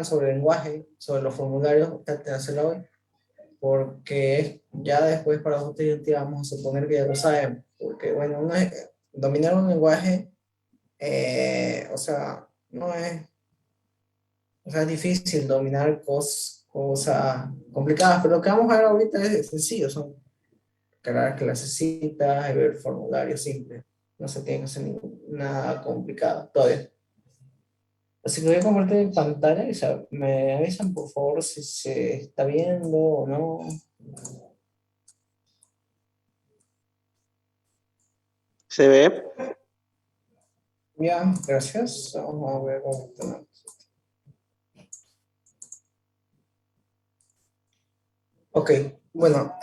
sobre el lenguaje, sobre los formularios, traten de hacerlo hoy, porque ya después para los estudiantes vamos a suponer que ya lo saben, porque bueno, dominar un lenguaje, o sea, no es, o sea, es difícil dominar cosas complicadas, pero lo que vamos a ver ahorita es sencillo, son cargar clasecitas y ver formularios simples, no se tiene que hacer nada complicado todavía. Así que voy a compartir mi pantalla y me avisan por favor si se está viendo o no. ¿Se ve? Ya, gracias. Vamos a ver cómo está. Ok, bueno,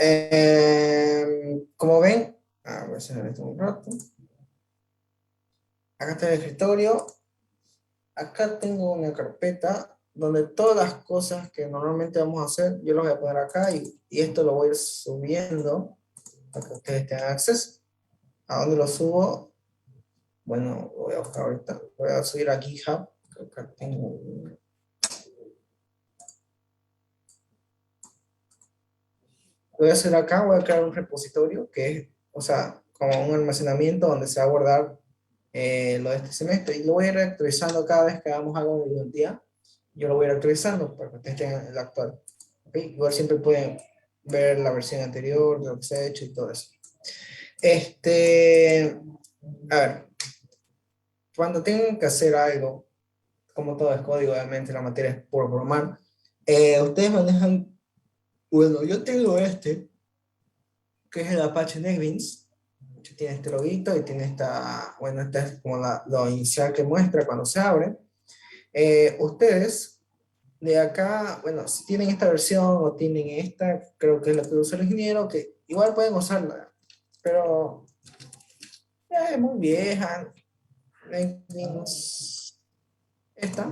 como ven, a ver si me meto un rato. Acá está el escritorio. Acá tengo una carpeta donde todas las cosas que normalmente vamos a hacer, yo las voy a poner acá y esto lo voy a ir subiendo para que ustedes tengan acceso. ¿A dónde lo subo? Bueno, lo voy a buscar ahorita. Voy a subir a GitHub. Acá tengo. Voy a hacer acá, voy a crear un repositorio que es, o sea, como un almacenamiento donde se va a guardar lo de este semestre y lo voy a ir actualizando cada vez que hagamos algo de día. Yo lo voy a ir actualizando para que ustedes tengan el actual. ¿Okay? Igual siempre pueden ver la versión anterior, de lo que se ha hecho y todo eso. A ver, cuando tengan que hacer algo, como todo es código, obviamente la materia es por programar, ustedes manejan, bueno, yo tengo que es el Apache NetBeans, que tiene este loguito y tiene esta, bueno, esta es como lo inicial que muestra cuando se abre. Ustedes de acá, bueno, si tienen esta versión o tienen esta, creo que es la que usa el ingeniero, que igual pueden usarla, pero ya es muy vieja. NetBeans, esta,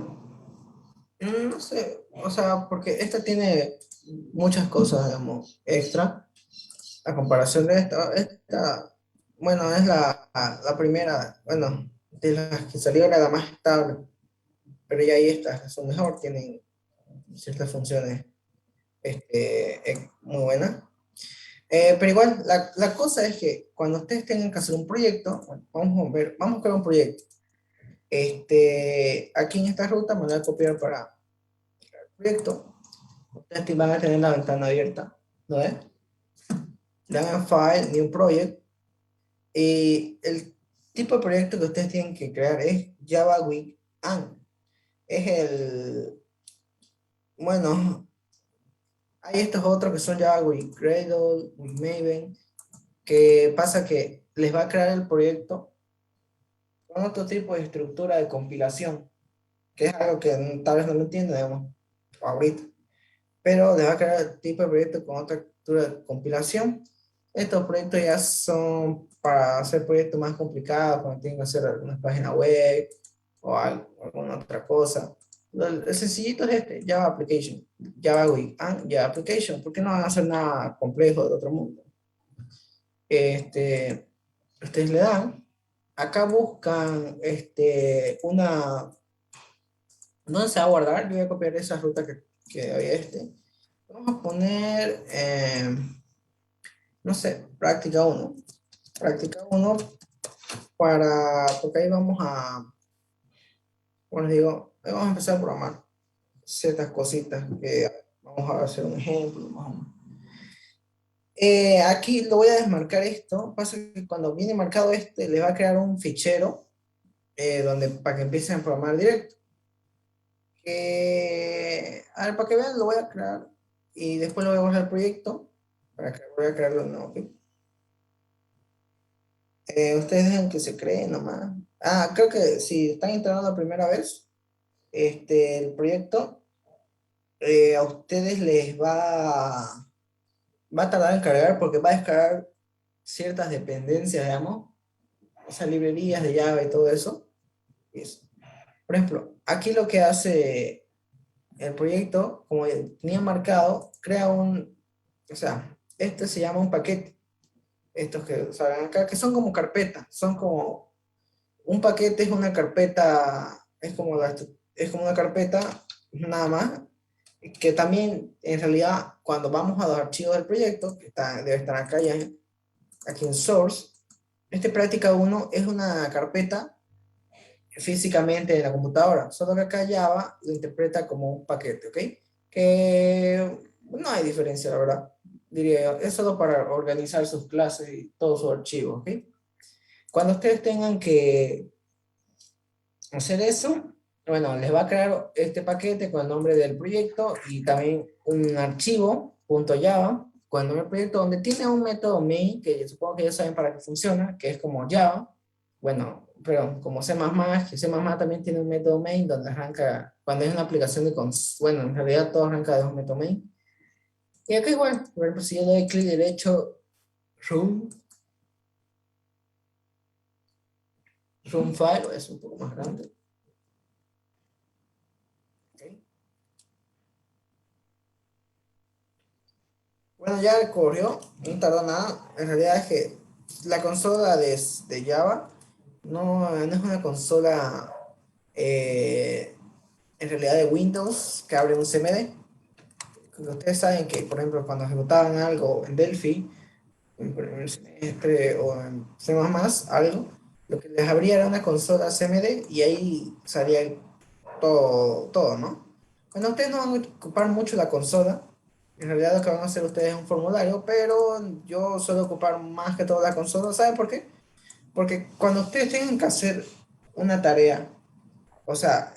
no sé, o sea, porque esta tiene muchas cosas, digamos, extra, a comparación de esta, bueno, es la primera, bueno, de las que salió era la más estable, pero ya ahí estas son mejor, tienen ciertas funciones muy buenas. Pero igual, la cosa es que cuando ustedes tengan que hacer un proyecto, bueno, vamos a ver, vamos a crear un proyecto. Aquí en esta ruta me voy a copiar para el proyecto. Ustedes van a tener la ventana abierta, ¿no es? Le dan a File, New Project, y el tipo de proyecto que ustedes tienen que crear es Java with An. Es bueno, hay estos otros que son Java with Gradle, with Maven, que pasa que les va a crear el proyecto con otro tipo de estructura de compilación, que es algo que tal vez no lo entiendo, digamos, ahorita, pero les va a crear el tipo de proyecto con otra estructura de compilación. Estos proyectos ya son para hacer proyectos más complicados, cuando tienen que hacer alguna página web o alguna otra cosa. El sencillito es este, Java Application, Java UI, Java Application, porque no van a hacer nada complejo de otro mundo. Ustedes le dan, acá buscan ¿dónde se va a guardar? Yo voy a copiar esa ruta que había Vamos a poner, no sé, práctica 1 porque ahí bueno, digo, ahí vamos a empezar a programar ciertas cositas que vamos a hacer un ejemplo, más o menos. Aquí lo voy a desmarcar esto, pasa que cuando viene marcado le va a crear un fichero para que empiecen a programar directo. A ver, para que vean, lo voy a crear y después lo voy a bajar al proyecto para que voy a crearlo de nuevo. ¿Okay? Ustedes dejan que se cree nomás. Creo que si están entrando la primera vez, el proyecto, a ustedes va a tardar en cargar porque va a descargar ciertas dependencias, digamos, o sea, librerías de Java y todo eso. Por ejemplo, aquí lo que hace el proyecto, como tenía marcado, crea o sea, este se llama un paquete. Estos que salen acá, que son como carpetas, un paquete es una carpeta, es como una carpeta nada más, que también en realidad cuando vamos a los archivos del proyecto, que debe estar acá ya, aquí en Source, este práctica uno es una carpeta físicamente en la computadora, solo que acá Java lo interpreta como un paquete, ¿ok? Que no hay diferencia, la verdad, diría yo, es solo para organizar sus clases y todos sus archivos, ¿ok? Cuando ustedes tengan que hacer eso, bueno, les va a crear este paquete con el nombre del proyecto y también un archivo .java con el nombre del proyecto donde tiene un método main que supongo que ya saben para qué funciona, que es como Java, bueno, pero como C++, que C++ también tiene un método main donde arranca, cuando es una aplicación de, bueno, en realidad todo arranca de un método main. Y acá igual, por ejemplo, si yo doy clic derecho, run, run file, es un poco más grande. ¿Okay? Bueno, ya corrió, no tardó nada. En realidad es que la consola de Java no es una consola eh, en realidad de Windows que abre un CMD. Ustedes saben que, por ejemplo, cuando ejecutaban algo en Delphi, en primer semestre o en C++, algo, lo que les abría era una consola CMD y ahí salía todo, ¿no? Bueno, ustedes no van a ocupar mucho la consola. En realidad lo que van a hacer ustedes es un formulario, pero yo suelo ocupar más que todo la consola. ¿Saben por qué? Porque cuando ustedes tengan que hacer una tarea, o sea,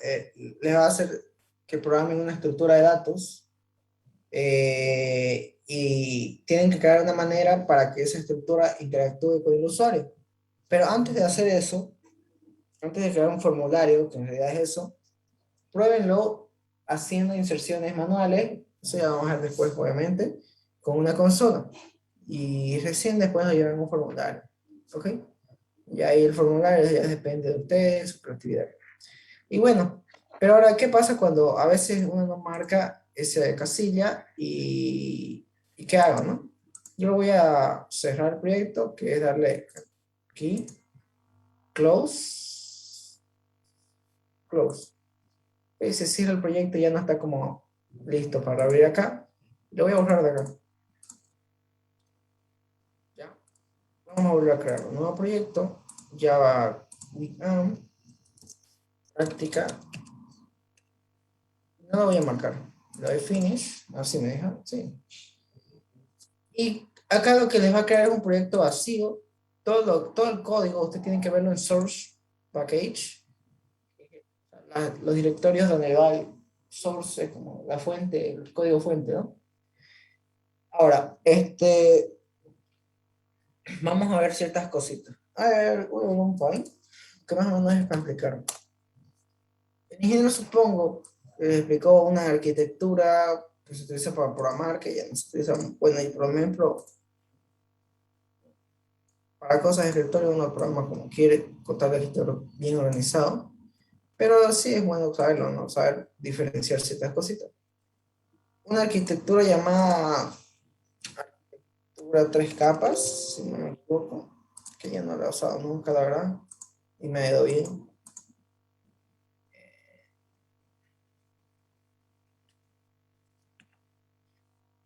les va a hacer que programen una estructura de datos y tienen que crear una manera para que esa estructura interactúe con el usuario. Pero antes de hacer eso, antes de crear un formulario, que en realidad es eso, pruébenlo haciendo inserciones manuales, eso ya vamos a ver después, obviamente, con una consola. Y recién después lo llevan a un formulario. ¿Ok? Y ahí el formulario ya depende de ustedes, su creatividad. Y bueno, pero ahora, ¿qué pasa cuando a veces uno no marca esa casilla y qué hago, no? Yo voy a cerrar el proyecto, que es darle aquí, close, close. Y se cierra el proyecto, ya no está como listo para abrir acá. Lo voy a borrar de acá. ¿Ya? Vamos a volver a crear un nuevo proyecto. Java práctica. No lo voy a marcar. Le doy finish. Así me deja. Sí. Y acá lo que les va a crear es un proyecto vacío. Todo el código, usted tiene que verlo en source package. Los directorios donde va el source, como la fuente, el código fuente, ¿no? Ahora, vamos a ver ciertas cositas. A ver, un point que más o menos es para explicar. El ingeniero supongo que les explicó una arquitectura que se utiliza para programar, que ya no se utiliza, bueno, y por ejemplo, para cosas de escritorio uno programa como quiere, con tal de escritorio bien organizado, pero sí es bueno saberlo, ¿no? Saber diferenciar ciertas cositas. Una arquitectura llamada arquitectura tres capas, si no me equivoco, que ya no la he usado nunca, la verdad, y me ha ido bien.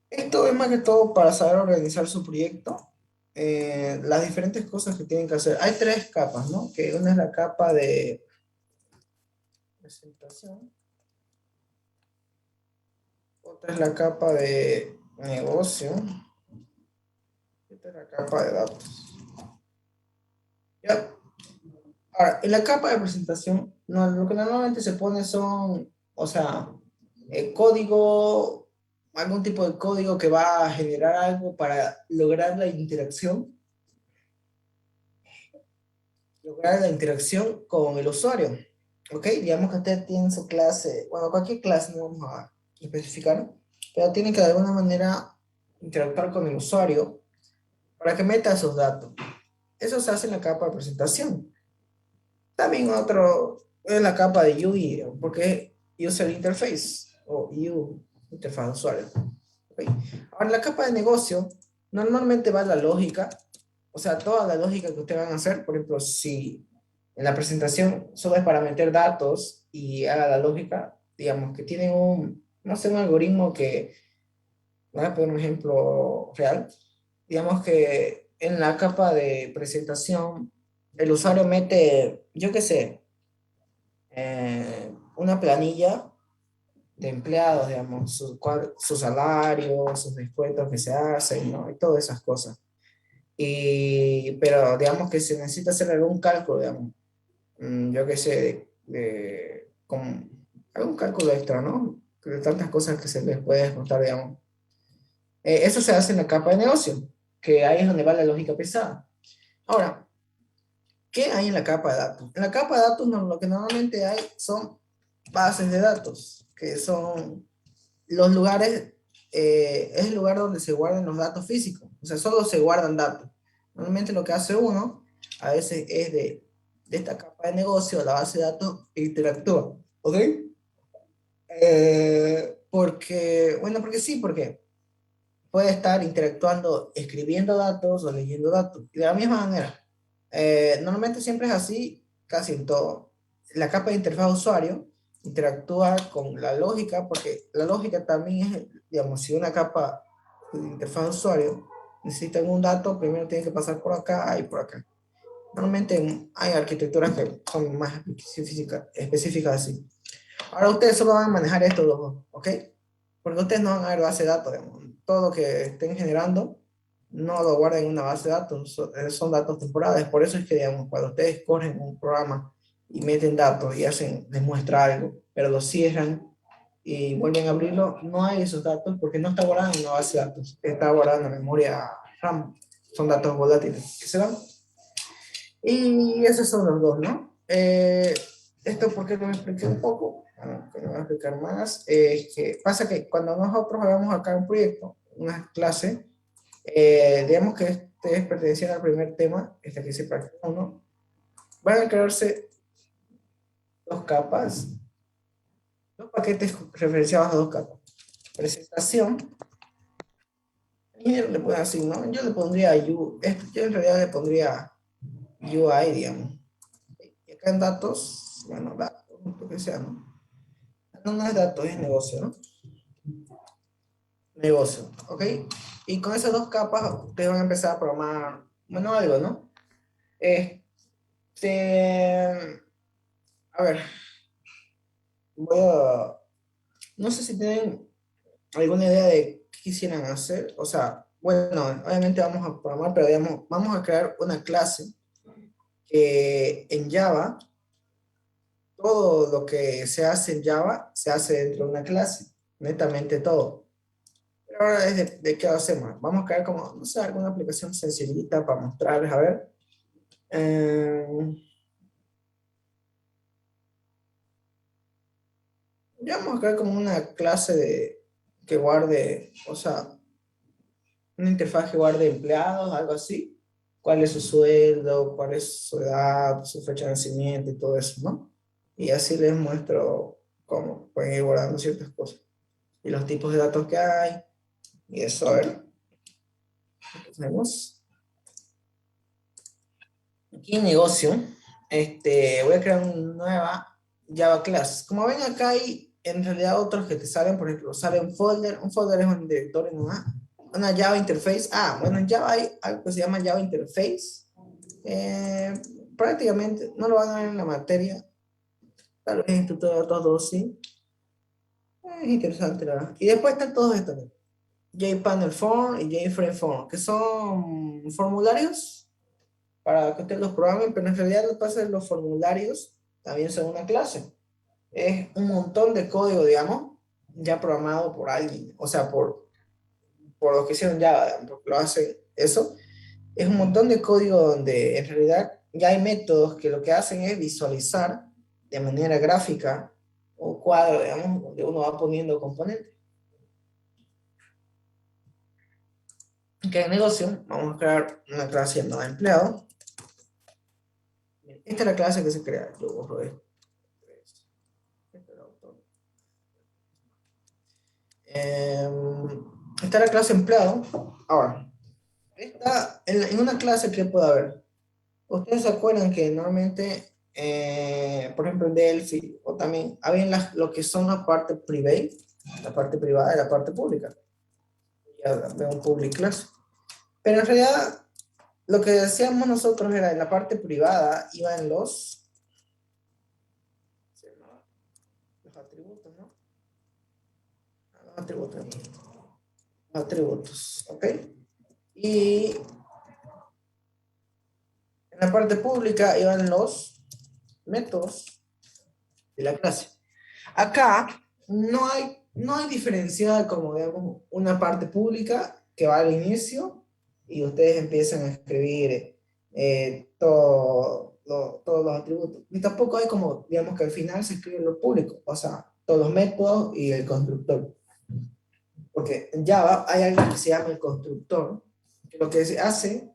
Esto es más que todo para saber organizar su proyecto, las diferentes cosas que tienen que hacer. Hay tres capas, ¿no? Que una es la capa de presentación, otra es la capa de negocio, y esta es la capa de datos. ¿Ya? Ahora, en la capa de presentación, no, lo que normalmente se pone son, o sea, código, algún tipo de código que va a generar algo para lograr la interacción con el usuario. ¿Ok? Digamos que usted tiene su clase, bueno, cualquier clase no vamos a especificar, pero tiene que de alguna manera interactuar con el usuario para que meta sus datos. Eso se hace en la capa de presentación. También otro es la capa de UI, porque es User Interface o U, interfaz de usuario. ¿Ok? Ahora, en la capa de negocio, normalmente va la lógica, o sea, toda la lógica que ustedes van a hacer, por ejemplo, si en la presentación solo es para meter datos y haga la lógica, digamos, que tienen no sé, un algoritmo que, voy a poner un ejemplo real, digamos que en la capa de presentación el usuario mete, yo qué sé, una planilla de empleados, digamos, su salario, sus descuentos que se hacen, ¿no? Y todas esas cosas. Pero digamos que se necesita hacer algún cálculo, digamos, yo qué sé, con algún cálculo extra, ¿no? De tantas cosas que se les puede descontar, digamos. Eso se hace en la capa de negocio, que ahí es donde va la lógica pesada. Ahora, ¿qué hay en la capa de datos? En la capa de datos lo que normalmente hay son bases de datos, que son los lugares, es el lugar donde se guardan los datos físicos, o sea, solo se guardan datos. Normalmente lo que hace uno, a veces es de esta capa de negocio, la base de datos, interactúa, ¿ok? Porque sí, porque puede estar interactuando, escribiendo datos o leyendo datos. Y de la misma manera, normalmente siempre es así, casi en todo. La capa de interfaz de usuario interactúa con la lógica, porque la lógica también es, digamos, si una capa de interfaz de usuario necesita un dato, primero tiene que pasar por acá y por acá. Normalmente hay arquitecturas que son más específicas así. Ahora ustedes solo van a manejar estos dos, ¿ok? Porque ustedes no van a ver base de datos, digamos. Todo lo que estén generando no lo guarden en una base de datos, son datos temporales. Por eso es que, digamos, cuando ustedes corren un programa y meten datos y hacen, les muestra algo, pero lo cierran y vuelven a abrirlo, no hay esos datos porque no está guardado en una base de datos, está guardado en la memoria RAM. Son datos volátiles que se van. Y esos son los dos, ¿no? Esto porque lo expliqué un poco, bueno, que lo voy a explicar más, es que pasa que cuando nosotros hagamos acá un proyecto, una clase, digamos que este es perteneciente al primer tema, este que se parte uno, van a crearse dos capas, dos paquetes referenciados a dos capas. Presentación, y le puedo decir, ¿no? Yo le pondría yo en realidad le pondría UI, digamos. Y acá en datos, bueno, datos, lo que sea, ¿no? No, no es datos, es negocio, ¿no? Negocio, ¿ok? Y con esas dos capas ustedes van a empezar a programar, bueno, algo, ¿no? Este, a ver, voy a, no sé si tienen alguna idea de qué quisieran hacer, o sea, bueno, obviamente vamos a programar, pero digamos, vamos a crear una clase que en Java, todo lo que se hace en Java se hace dentro de una clase, netamente todo. Pero ahora es de qué hacemos. Vamos a crear como, no sé, alguna aplicación sencillita para mostrarles, a ver. Eh, ya vamos a crear como una clase que guarde, o sea, una interfaz que guarde empleados, algo así. Cuál es su sueldo, cuál es su edad, su fecha de nacimiento y todo eso, ¿no? Y así les muestro cómo pueden ir guardando ciertas cosas. Y los tipos de datos que hay. Y eso, a ver. Tenemos aquí en negocio. Voy a crear una nueva Java class. Como ven acá hay en realidad otros que te salen, por ejemplo, sale un folder es un directorio nomás, una Java interface. Ah, bueno, en Java hay algo que se llama Java interface. Eh, Prácticamente no lo van a ver en la materia, tal vez en tutorial todos sí. Es interesante, la verdad. Y después están todos estos, ¿no? JPanel Form y JFrame Form, que son formularios para que ustedes los programen, pero en realidad lo que pasa es que los formularios también son una clase. Es un montón de código, digamos, ya programado por alguien, o sea, por los que hicieron Java, digamos, porque lo hacen eso. Es un montón de código donde en realidad ya hay métodos que lo que hacen es visualizar de manera gráfica un cuadro, digamos, donde uno va poniendo componentes. Que en negocio, vamos a crear una clase llamada empleado. Esta es la clase que se crea. Yo borro esto. Está la clase empleado. Ahora, en una clase que puede haber. Ustedes se acuerdan que normalmente por ejemplo, en Delphi, o también había lo que son la parte privada y la parte pública. Ya veo un public class. Pero en realidad, lo que decíamos nosotros era en la parte privada iban los atributos, ¿no? Los atributos. Los atributos, ¿ok? Y en la parte pública iban los métodos de la clase. Acá no hay diferenciada como, digamos, una parte pública que va al inicio y ustedes empiezan a escribir todos los atributos. Ni tampoco hay como, digamos, que al final se escribe lo público, o sea, todos los métodos y el constructor. Porque en Java hay algo que se llama el constructor, que lo que se hace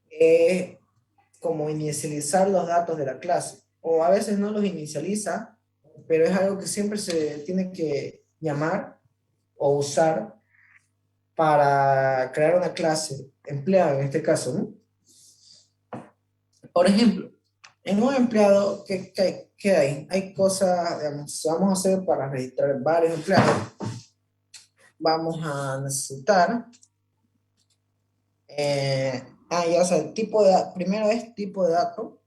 es como inicializar los datos de la clase, o a veces no los inicializa, pero es algo que siempre se tiene que llamar o usar para crear una clase empleado en este caso, ¿no? Por ejemplo, en un empleado, ¿qué hay? Hay cosas, digamos, vamos a hacer para registrar varios empleados. Vamos a necesitar, ya, o sea, primero es tipo de dato,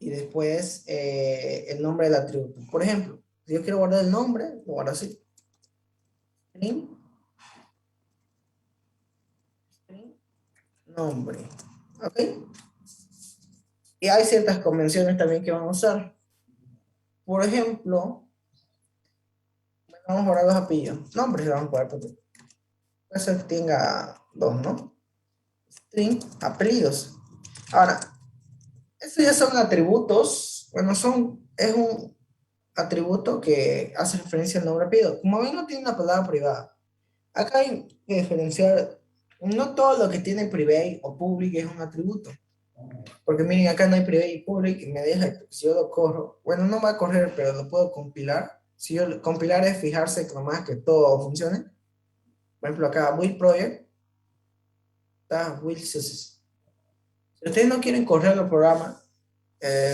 y después el nombre del atributo. Por ejemplo, si yo quiero guardar el nombre, lo guardo así. String, nombre. ¿Ok? Y hay ciertas convenciones también que vamos a usar. Por ejemplo, vamos a guardar los apellidos. Nombres vamos a guardar porque puede ser que tenga dos, ¿no? String, apellidos. Ahora, estos ya son atributos. Bueno, es un atributo que hace referencia al nombre apellido. Como ven, no tiene una palabra privada. Acá hay que diferenciar, no todo lo que tiene private o public es un atributo. Porque miren, acá no hay private y public, y me deja, si yo lo corro, bueno, no va a correr, pero lo puedo compilar. Si yo compilar es fijarse que nomás que todo funcione. Por ejemplo, acá build project, está build success. Si ustedes no quieren correr el programa,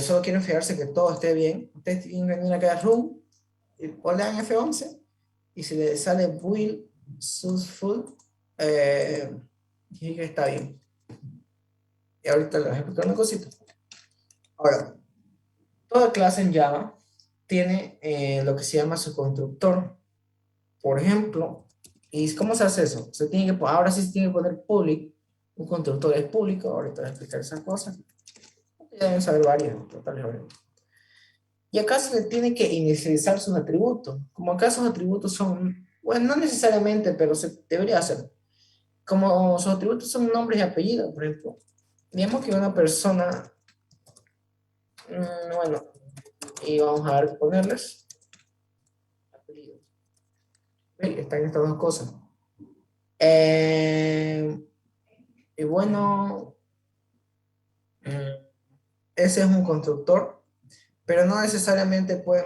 solo quieren fijarse que todo esté bien, ustedes tienen que venir acá a Room, y le dan F11, y si le sale build successful, dije que está bien. Y ahorita les voy a explicar una cosita. Ahora, toda clase en Java tiene lo que se llama su constructor. Por ejemplo, ¿y cómo se hace eso? Ahora sí se tiene que poner public. Un constructor es público. Ahorita voy a explicar esas cosas. Ya deben saber varios. Y acá se le tiene que inicializar sus atributos. Como acá sus atributos son, bueno, no necesariamente, pero se debería hacer. Como sus atributos son nombres y apellidos, por ejemplo. Digamos que una persona, bueno, y vamos a ver ponerles apellidos. Están estas dos cosas. Y bueno, ese es un constructor, pero no necesariamente puede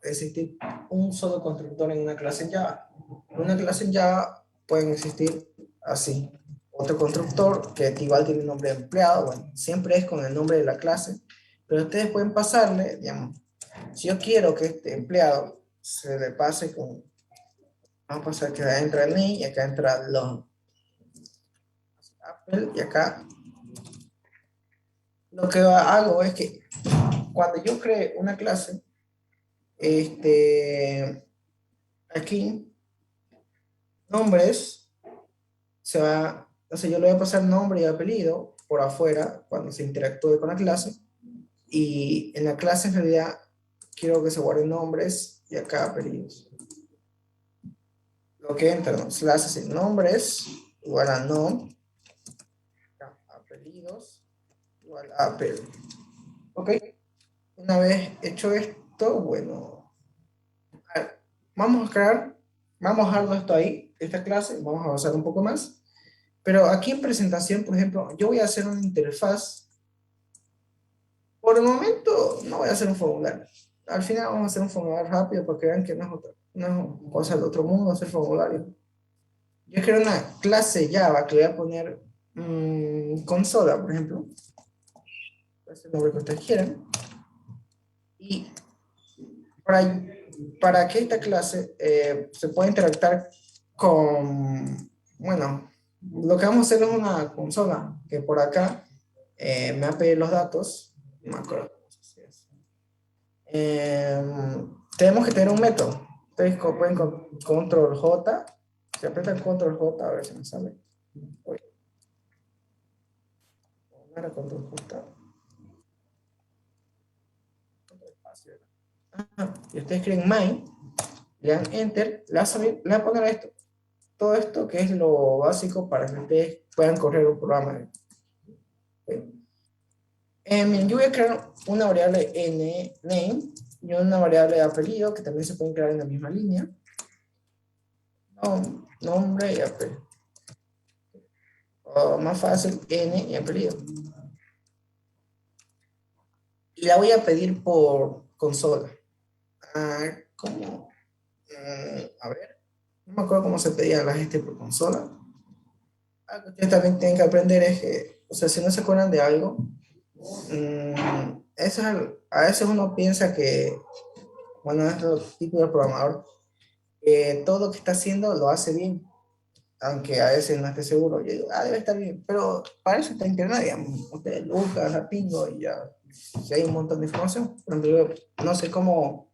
existir un solo constructor en una clase en Java. En una clase en Java pueden existir así. Otro constructor que igual tiene un nombre de empleado, bueno, siempre es con el nombre de la clase, pero ustedes pueden pasarle, digamos, si yo quiero que este empleado se le pase con, vamos a pasar que acá entra el name y acá entra los Apple y acá lo que hago es que cuando yo cree una clase, aquí, nombres, o sea, yo le voy a pasar nombre y apellido por afuera cuando se interactúe con la clase, y en la clase en realidad quiero que se guarden nombres y acá apellidos. Lo que entra, ¿no? Slash así, nombres igual a no, apellidos igual a apellido. ¿Ok? Una vez hecho esto, bueno, vamos a dejarlo esto ahí, esta clase, vamos a avanzar un poco más. Pero aquí en presentación, por ejemplo, yo voy a hacer una interfaz. Por el momento no voy a hacer un formulario. Al final vamos a hacer un formulario rápido para que vean que no es cosa del otro mundo hacer formulario. Yo quiero una clase Java que le voy a poner consola, por ejemplo. Ese nombre que ustedes quieran. Y para, para que esta clase se pueda interactuar con, bueno, lo que vamos a hacer es una consola que por acá me va a pedir los datos, no me acuerdo cómo se hace. Tenemos que tener un método. Ustedes pueden control J, si apretan control J, a ver si me sale. Uy, no era control J. Y ustedes escriben main, le dan enter, le van a poner esto. Todo esto que es lo básico para que ustedes puedan correr un programa. Yo voy a crear una variable name y una variable de apellido que también se pueden crear en la misma línea. Nombre y apellido. O más fácil, n y apellido. Y la voy a pedir por consola. ¿Cómo? A ver, no me acuerdo cómo se pedía la gente por consola. Algo que ustedes también tienen que aprender es que, o sea, si no se acuerdan de algo, a veces uno piensa que, bueno, es lo típico del programador, que todo lo que está haciendo lo hace bien, aunque a veces no esté seguro. Yo digo, debe estar bien, pero para eso está internet, digamos. Ustedes lo buscan, la pingo y ya, si hay un montón de información. Por ejemplo, yo no sé cómo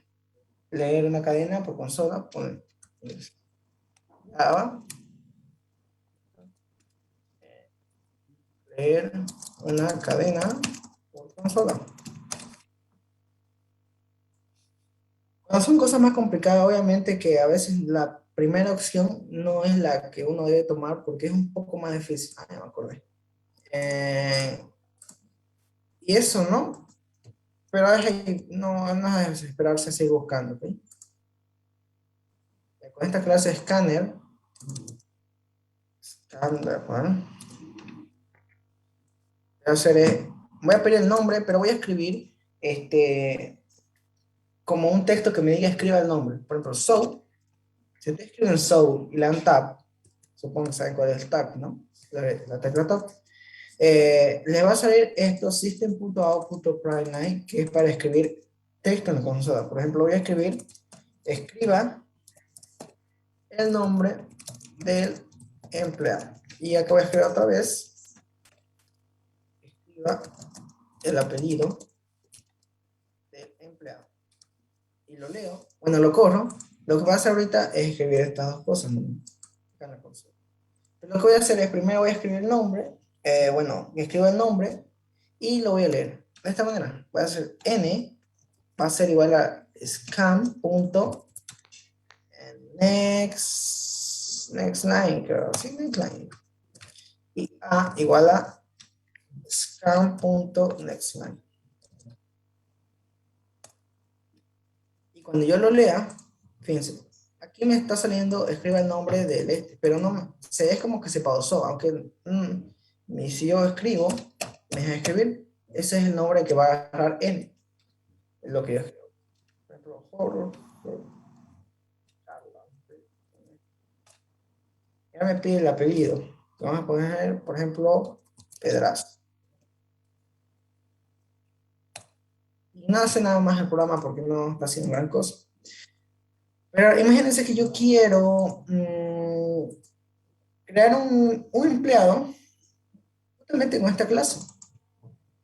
leer una cadena por consola, por Java, leer una cadena por consola. Cuando son cosas más complicadas, obviamente que a veces la primera opción no es la que uno debe tomar porque es un poco más difícil. Ah, ya me acordé. Y eso, ¿no? Pero no es desesperarse, seguir buscando, ¿ok? Con esta clase scanner, bueno, voy a pedir el nombre, pero voy a escribir como un texto que me diga escriba el nombre. Por ejemplo, so, si te escriben so y le dan tab, supongo que saben cuál es el tab, ¿no? La tecla tab. Les va a salir esto, system.out.println, que es para escribir texto en la consola. Por ejemplo, voy a escribir, escriba el nombre del empleado. Y acá voy a escribir otra vez, escriba el apellido del empleado. Y lo leo, bueno, lo corro. Lo que voy a hacer ahorita es escribir estas dos cosas, ¿no? Acá en la consola. Lo que voy a hacer es, primero voy a escribir el nombre, bueno, escribo el nombre y lo voy a leer. De esta manera, voy a hacer n, va a ser igual a next line, creo, sí, next line. Y a igual a scan.nextLine. Y cuando yo lo lea, fíjense, aquí me está saliendo, escriba el nombre del pero no, es como que se pausó, aunque si yo escribo, me deja escribir, ese es el nombre que va a agarrar n, es lo que yo escribo. Por ejemplo, ya me pide el apellido. Vamos a poner, por ejemplo, Pedraza. Y no hace nada más el programa porque no está haciendo gran cosa. Pero imagínense que yo quiero crear un empleado justamente con esta clase.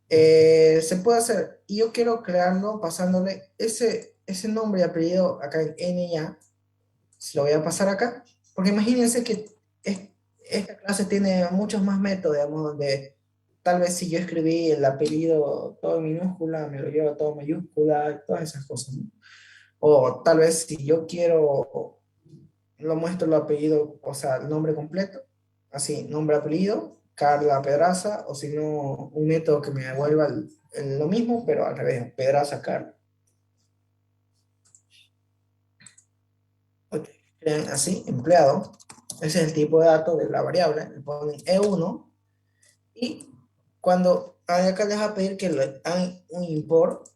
Se puede hacer, y yo quiero crearlo pasándole ese nombre y apellido acá en N ya, se lo voy a pasar acá, porque imagínense que esta clase tiene muchos más métodos, digamos, donde tal vez si yo escribí el apellido todo en minúscula, me lo llevo todo en mayúscula, todas esas cosas, ¿no? O tal vez si yo quiero, lo muestro el apellido, o sea, el nombre completo, así, nombre, apellido, Carla Pedraza, o si no, un método que me devuelva lo mismo, pero al revés, Pedraza Carla. Ok, crean así, empleado, ese es el tipo de datos de la variable, le ponen E1, y cuando acá les va a pedir que le hagan un import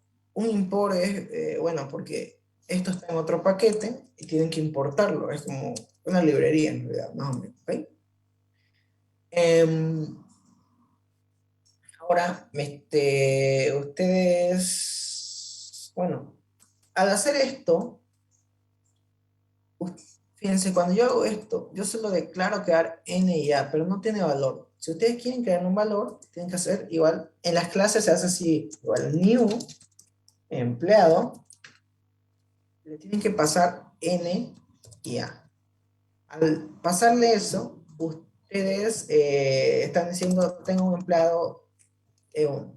es, bueno, porque esto está en otro paquete y tienen que importarlo, es como una librería en realidad, más o menos, ¿ok? Ahora, ustedes, Bueno, al hacer esto, fíjense, cuando yo hago esto, yo solo declaro crear n y a, pero no tiene valor. Si ustedes quieren crear un valor, tienen que hacer igual, en las clases se hace así, igual new empleado, le tienen que pasar n y a. Al pasarle eso, ustedes están diciendo, tengo un empleado E1.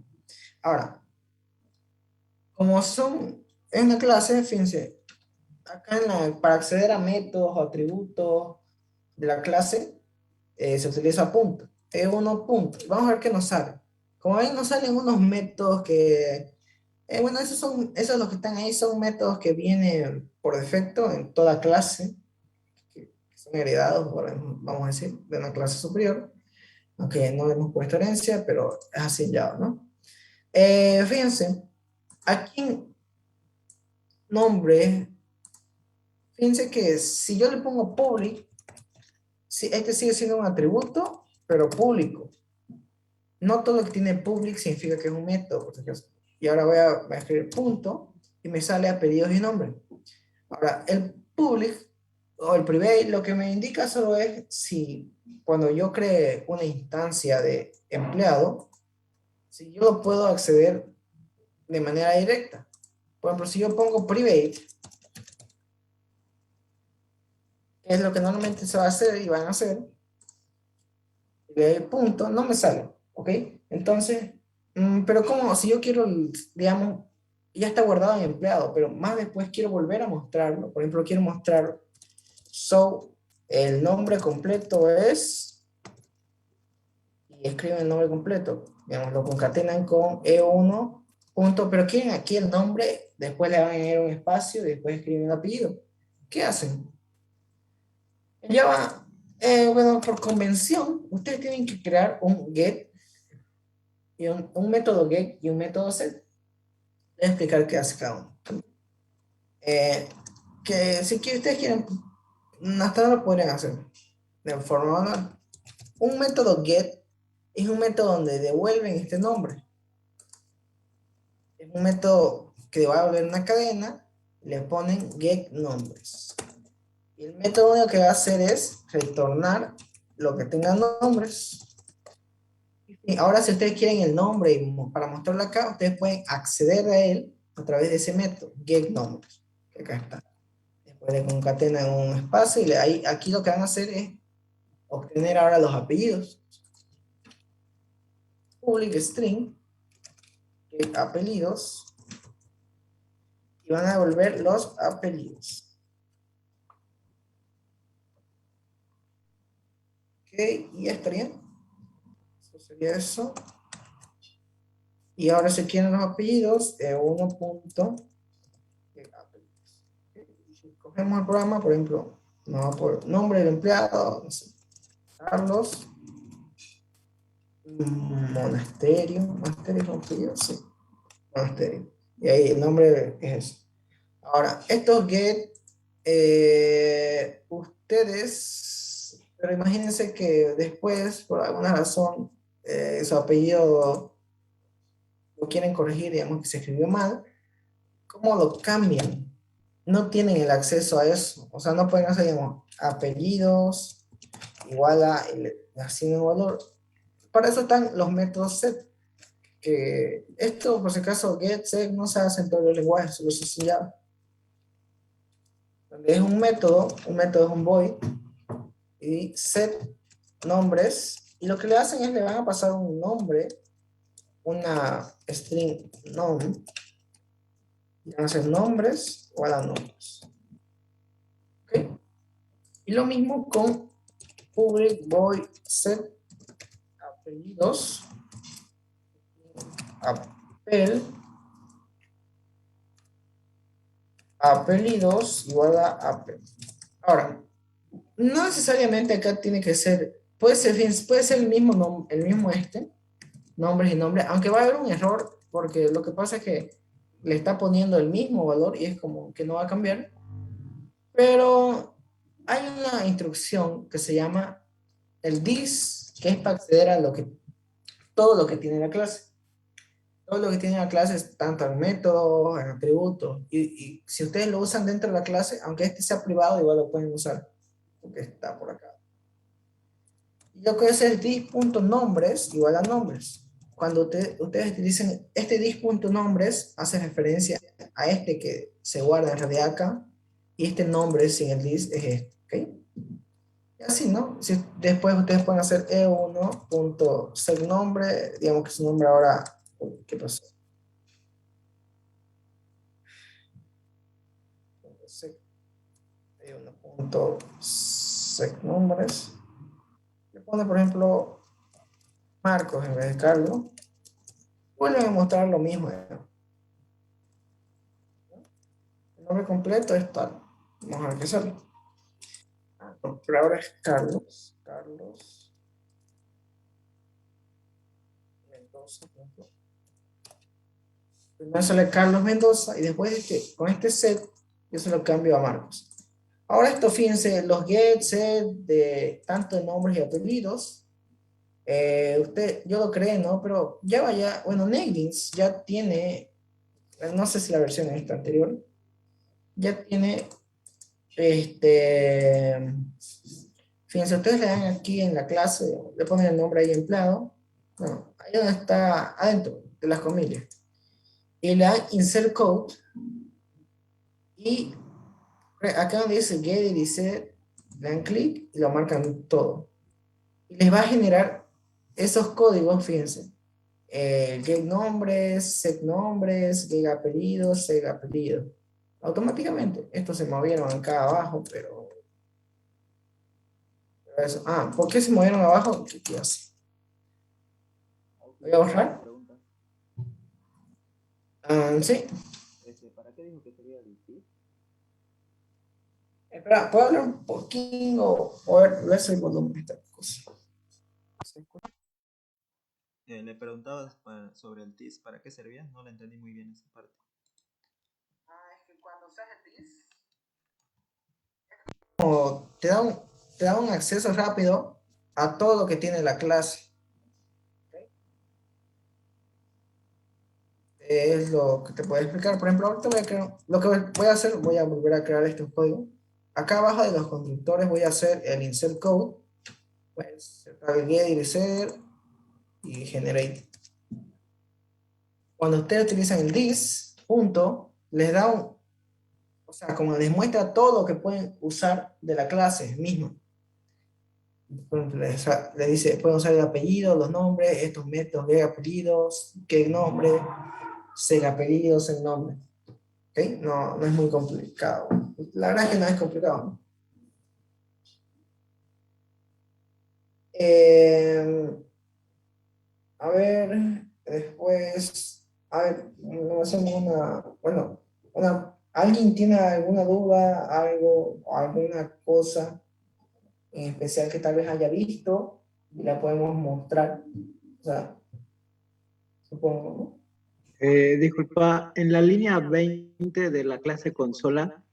Ahora, como son en la clase, fíjense, acá para acceder a métodos o atributos de la clase, se utiliza punto. E1 punto. Vamos a ver qué nos sale. Como ven, nos salen unos métodos que, bueno, esos los que están ahí son métodos que vienen por defecto en toda clase, que son heredados, vamos a decir, de una clase superior, aunque no hemos puesto herencia, pero es así en Java, ¿no? Fíjense, aquí en nombre, fíjense que si yo le pongo public, este sigue siendo un atributo, pero público. No todo lo que tiene public significa que es un método, por si acaso. Y ahora voy a escribir punto y me sale apellidos y nombre. Ahora, el public o el private lo que me indica solo es si cuando yo cree una instancia de empleado, si yo lo puedo acceder de manera directa. Por ejemplo, si yo pongo private, que es lo que normalmente se va a hacer y van a hacer, el punto no me sale, ¿ok? Entonces, pero como si yo quiero, digamos, ya está guardado en empleado, pero más después quiero volver a mostrarlo. Por ejemplo, quiero mostrar, el nombre completo es, y escriben el nombre completo, digamos, lo concatenan con E1, punto, pero quieren aquí el nombre, después le van a añadir un espacio y después escriben el apellido. ¿Qué hacen? En Java, bueno, por convención, ustedes tienen que crear un get y un método get y un método set. Voy a explicar qué hace cada uno. Que si ustedes quieren, hasta ahora lo podrían hacer de forma manual. Un método get es un método donde devuelven este nombre. Es un método que va a volver una cadena, le ponen get nombres. Y el método único que va a hacer es retornar lo que tenga nombres. Y ahora si ustedes quieren el nombre para mostrarlo acá, ustedes pueden acceder a él a través de ese método, getNombers, que acá está. Después le concatenan un espacio y aquí lo que van a hacer es obtener ahora los apellidos. Public string, apellidos, y van a devolver los apellidos. Ok, y ya estaría. Eso sería eso. Y ahora si quieren los apellidos, uno punto apellidos. Si cogemos el programa, por ejemplo, no por nombre del empleado, no sé, Carlos, monasterio es un apellido, sí, monasterio. Y ahí el nombre es eso. Ahora, estos get, ustedes, pero imagínense que después, por alguna razón, su apellido lo quieren corregir, digamos que se escribió mal, ¿cómo lo cambian? No tienen el acceso a eso, o sea, no pueden hacer, digamos, apellidos igual a así un valor. Para eso están los métodos set, que esto, por si acaso, get, set, no se hace en todos los lenguajes, solo se hace en Java. Donde es un método es un void, y set nombres, y lo que le hacen es le van a pasar un nombre, una string num, y van a ser nombres igual a nombres. ¿Ok? Y lo mismo con public void set apellidos, apellidos igual a apellidos. Ahora, no necesariamente acá tiene que ser, puede ser el mismo nombres y nombres, aunque va a haber un error, porque lo que pasa es que le está poniendo el mismo valor y es como que no va a cambiar. Pero hay una instrucción que se llama el this, que es para acceder a todo lo que tiene la clase. todo lo que tiene la clase es tanto en métodos, en atributos, y si ustedes lo usan dentro de la clase, aunque este sea privado, igual lo pueden usar, porque está por acá. Y lo que es el dis.nombres igual a nombres. Cuando ustedes utilicen este dis.nombres, hace referencia a este que se guarda en realidad acá, y este nombre sin el dis es este, ¿ok? Y así, ¿no? Si después ustedes pueden hacer e1.setNombre, digamos que su nombre ahora, uy, ¿qué pasó? e1.setNombres. Le pone, por ejemplo, Marcos en vez de Carlos. Vuelven a mostrar lo mismo, ¿no? El nombre completo es tal. Vamos a ver qué sale. Ah, no, pero ahora es Carlos. Carlos Mendoza. Primero sale Carlos Mendoza y después con este set yo se lo cambio a Marcos. Ahora esto, fíjense, los get, set, de tanto de nombres y apellidos. Yo lo creé, ¿no? Pero ya vaya, bueno, Nailings ya tiene, no sé si la versión es esta anterior, ya tiene, este, fíjense, ustedes le dan aquí en la clase, le ponen el nombre ahí empleado, no, ahí donde está adentro de las comillas, y le dan insert code, y acá donde dice get y set, le dan clic y lo marcan todo. Y les va a generar esos códigos, fíjense, get nombres, set nombres, get apellidos, set apellidos. Automáticamente, estos se movieron acá abajo, pero eso. Ah, ¿por qué se movieron abajo? ¿Qué hace? Voy a borrar. Pregunta, Ah, sí. ¿para qué dijo que sería el TIS? Espera, ¿puedo hablar un poquito? O ver si el volumen de esta cosa. Le preguntabas sobre el TIS, ¿para qué servía? No le entendí muy bien esa parte. Ah, es que cuando usas el TIS, te da un acceso rápido a todo lo que tiene la clase. Es lo que te puedo explicar. Por ejemplo, ahorita lo que voy a hacer, voy a volver a crear este código. Acá abajo de los constructores voy a hacer el insert code. Pues, el get y insert y generate. Cuando ustedes utilizan el this, punto, les da o sea, como les muestra todo lo que pueden usar de la clase misma. Les dice, pueden usar el apellido, los nombres, estos métodos de apellidos, qué nombre, ser apellidos, el nombre. ¿Ok? No, no es muy complicado. La verdad es que no es complicado, ¿no? Eh, a ver, después, a ver, hacemos bueno, ¿alguien tiene alguna duda, algo, alguna cosa en especial que tal vez haya visto y la podemos mostrar? O sea, supongo, ¿no? Disculpa, en la línea 20 de la clase consola,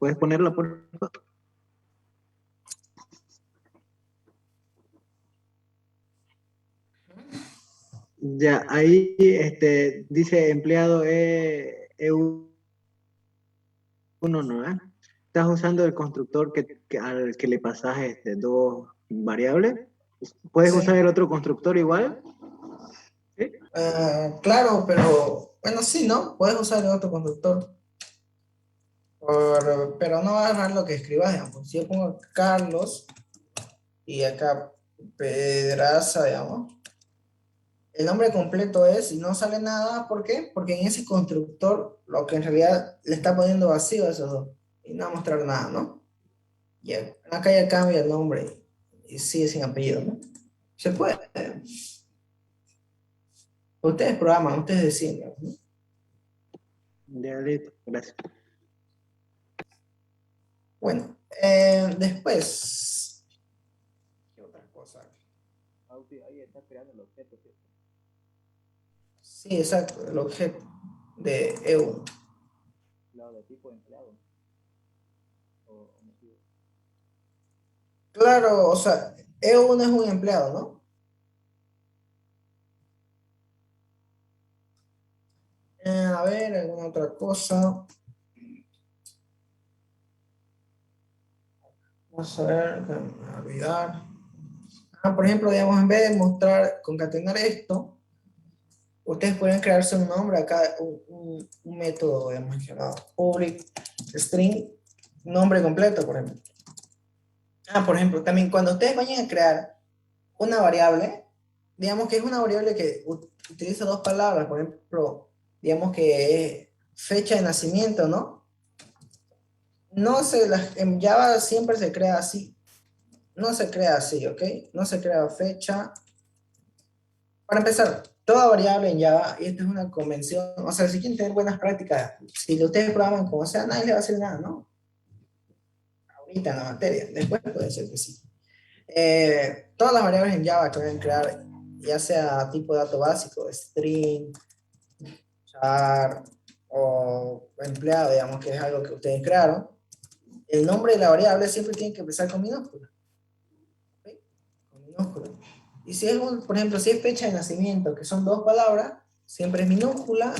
¿puedes ponerla por favor? Ya, ahí dice empleado E1, ¿no? Estás usando el constructor al que le pasas dos variables. ¿Puedes Sí. usar el otro constructor igual? ¿Sí? Claro, pero bueno, sí, ¿no? Puedes usar el otro conductor, pero no va a agarrar lo que escribas, digamos. Si yo pongo Carlos y acá Pedraza, digamos, el nombre completo es y no sale nada, ¿por qué? Porque en ese constructor lo que en realidad le está poniendo vacío a esos dos y no va a mostrar nada, ¿no? Y acá ya cambia el nombre y sigue sin apellido, ¿no? Se puede. Ustedes programan, ustedes deciden, ¿no? Ya, listo, gracias. Bueno, después, ¿qué otra cosa? Sí, ahí está creando el objeto, ¿cierto? Sí, exacto, el objeto de EU. Claro, de tipo empleado. O motivo. Claro, o sea, EU no es un empleado, ¿no? A ver, alguna otra cosa. Vamos a ver, que me voy a olvidar. Por ejemplo, digamos, en vez de mostrar, concatenar esto, ustedes pueden crearse un nombre acá, un método, digamos, llamado public string, nombre completo, por ejemplo. Por ejemplo, también cuando ustedes vayan a crear una variable, digamos que es una variable que utiliza dos palabras, por ejemplo, digamos que es fecha de nacimiento, ¿no? En Java siempre se crea así, no se crea así, ¿ok? No se crea fecha. Para empezar, toda variable en Java, y esta es una convención, o sea, si quieren tener buenas prácticas, si ustedes programan como sea, nadie le va a hacer nada, ¿no? Ahorita en la materia, después puede ser que sí. Todas las variables en Java que van a crear, ya sea tipo de dato básico, string, char o empleado, digamos que es algo que ustedes crearon, el nombre de la variable siempre tiene que empezar con minúscula. ¿Okay? Con minúscula. Y si es, por ejemplo, si es fecha de nacimiento, que son dos palabras, siempre es minúscula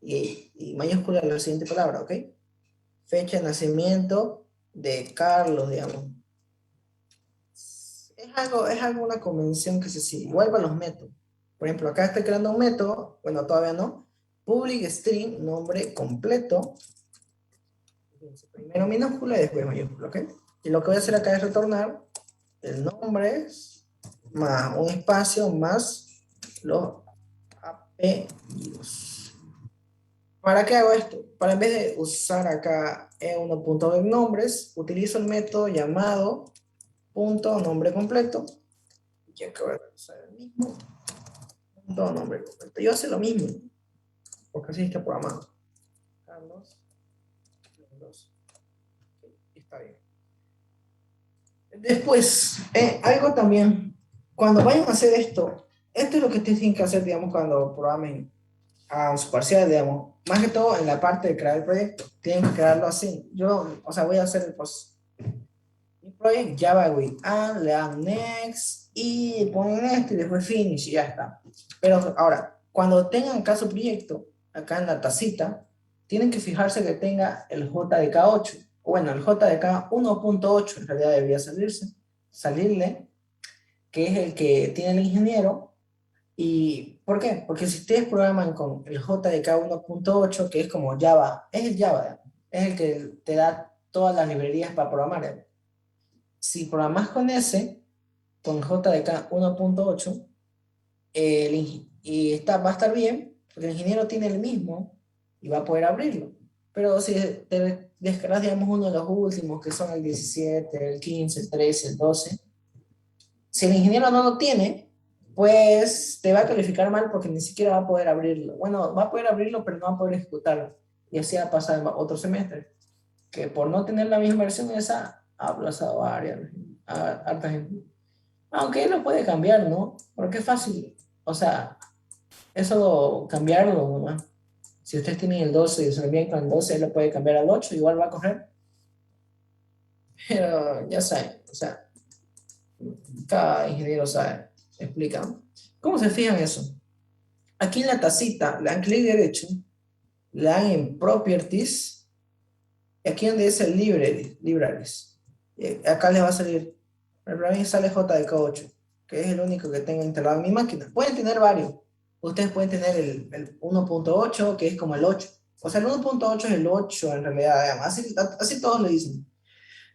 y mayúscula la siguiente palabra, ¿ok? Fecha de nacimiento de Carlos, digamos. Es algo, una convención que se sigue. Igual para los métodos. Por ejemplo, acá estoy creando un método, bueno, todavía no. Public string, nombre completo. Primero minúscula y después mayúscula, ¿ok? Y lo que voy a hacer acá es retornar el nombre más un espacio más los apellidos. ¿Para qué hago esto? Para en vez de usar acá e1.getNombres, utilizo el método llamado punto nombre completo. Y acá voy a usar el mismo punto nombre completo. Yo hago lo mismo, porque así está programado. Carlos, está bien. Después, algo también, cuando vayan a hacer esto es lo que ustedes tienen que hacer, digamos, cuando programen a su parcial, digamos, más que todo en la parte de crear el proyecto, tienen que crearlo así. Yo, o sea, voy a hacer el post. Mi project Java with and, le dan next y ponen esto y después finish y ya está. Pero ahora, cuando tengan acá su proyecto, acá en la tacita, tienen que fijarse que tenga el JDK8. Bueno, el JDK 1.8 en realidad debería salirle, que es el que tiene el ingeniero. ¿Y por qué? Porque si ustedes programan con el JDK 1.8, que es como Java, es el Java, es el que te da todas las librerías para programar. Si programas con ese, con JDK 1.8, va a estar bien, porque el ingeniero tiene el mismo y va a poder abrirlo. Pero si te descargas, digamos, uno de los últimos, que son el 17, el 15, el 13, el 12, si el ingeniero no lo tiene, pues te va a calificar mal porque ni siquiera va a poder abrirlo. Bueno, va a poder abrirlo, pero no va a poder ejecutarlo. Y así va a pasar en otro semestre. Que por no tener la misma versión esa, ha aplazado a harta gente. Aunque él lo puede cambiar, ¿no? Porque es fácil. O sea, eso cambiarlo nomás. Si ustedes tienen el 12 y se lo envían con el 12, él lo puede cambiar al 8, igual va a correr. Pero ya saben, o sea, cada ingeniero sabe, explica. ¿Cómo se fijan eso? Aquí en la tacita le dan clic derecho, le dan en Properties, y aquí donde dice Libraries. Acá les va a salir, para mí sale JDK8, que es el único que tengo instalado en mi máquina. Pueden tener varios. Ustedes pueden tener el 1.8, que es como el 8. O sea, el 1.8 es el 8 en realidad, además. Así todos le dicen.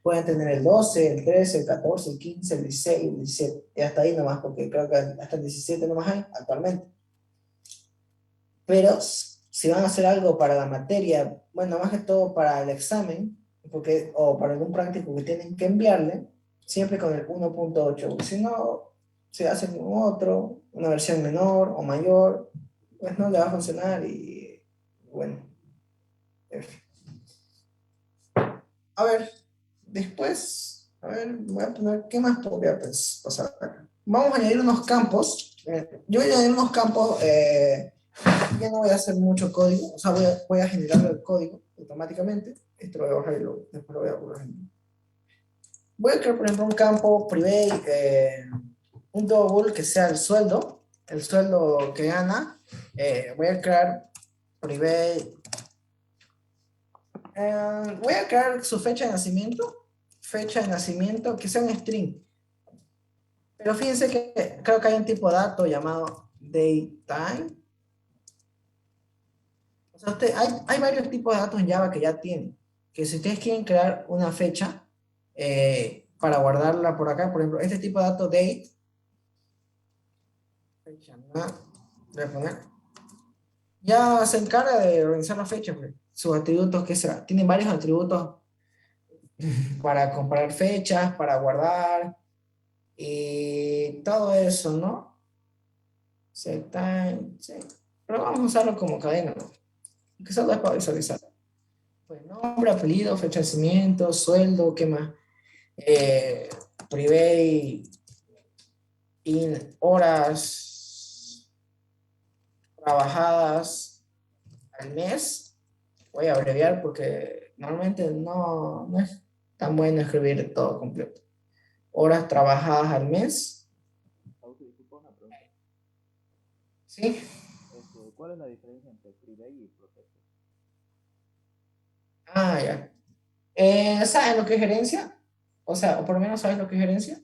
Pueden tener el 12, el 13, el 14, el 15, el 16, el 17. Y hasta ahí nomás, porque creo que hasta el 17 nomás hay actualmente. Pero si van a hacer algo para la materia, bueno, más que todo para el examen, o para algún práctico que tienen que enviarle, siempre con el 1.8. Si no, se hace con otro, una versión menor o mayor, pues no le va a funcionar y bueno. En fin. A ver, después, a ver, voy a poner, ¿qué más podría pasar acá? Vamos a añadir unos campos. Yo voy a añadir unos campos, ya no voy a hacer mucho código, o sea, voy a generar el código automáticamente. Esto lo voy a borrar y después lo voy a borrar. Voy a crear, por ejemplo, un campo private, un double que sea el sueldo que gana. Voy a crear private. Voy a crear su fecha de nacimiento, que sea un string. Pero fíjense que creo que hay un tipo de dato llamado datetime. O sea, hay varios tipos de datos en Java que ya tienen. Que si ustedes quieren crear una fecha para guardarla por acá, por ejemplo, este tipo de dato date, fecha, ¿no? Voy a poner, ya se encarga de organizar la fecha, pues. Sus atributos, que será, tienen varios atributos para comparar fechas, para guardar y todo eso, ¿no? Set time, sí. Pero vamos a usarlo como cadena, ¿no? Que solo es para visualizar. Pues nombre, apellido, fecha de nacimiento, sueldo, ¿qué más? Private, in horas trabajadas al mes. Voy a abreviar porque normalmente no es tan bueno escribir todo completo. Horas trabajadas al mes. Disculpa una pregunta. ¿Sí? ¿Cuál es la diferencia entre private y protected? Ah, ya. ¿Saben lo que es gerencia? O sea, o por lo menos sabes lo que es gerencia.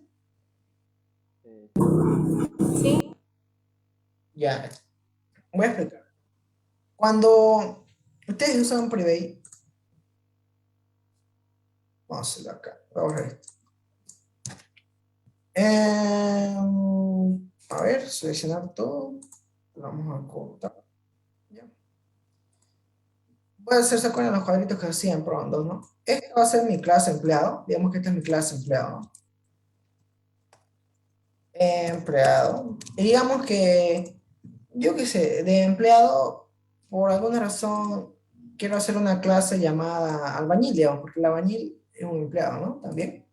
Sí, Ya. Voy a explicar. Cuando ustedes usan private, vamos a hacerlo acá. Vamos a ver. A ver, seleccionar todo. Vamos a cortar. Ya. Voy a hacer, ¿se acuerdan los cuadritos que hacían probando, no? Esta va a ser mi clase empleado. Digamos que esta es mi clase empleado. Empleado. Y digamos que, yo qué sé, de empleado, por alguna razón, quiero hacer una clase llamada albañil, digamos, porque el albañil es un empleado, ¿no? También.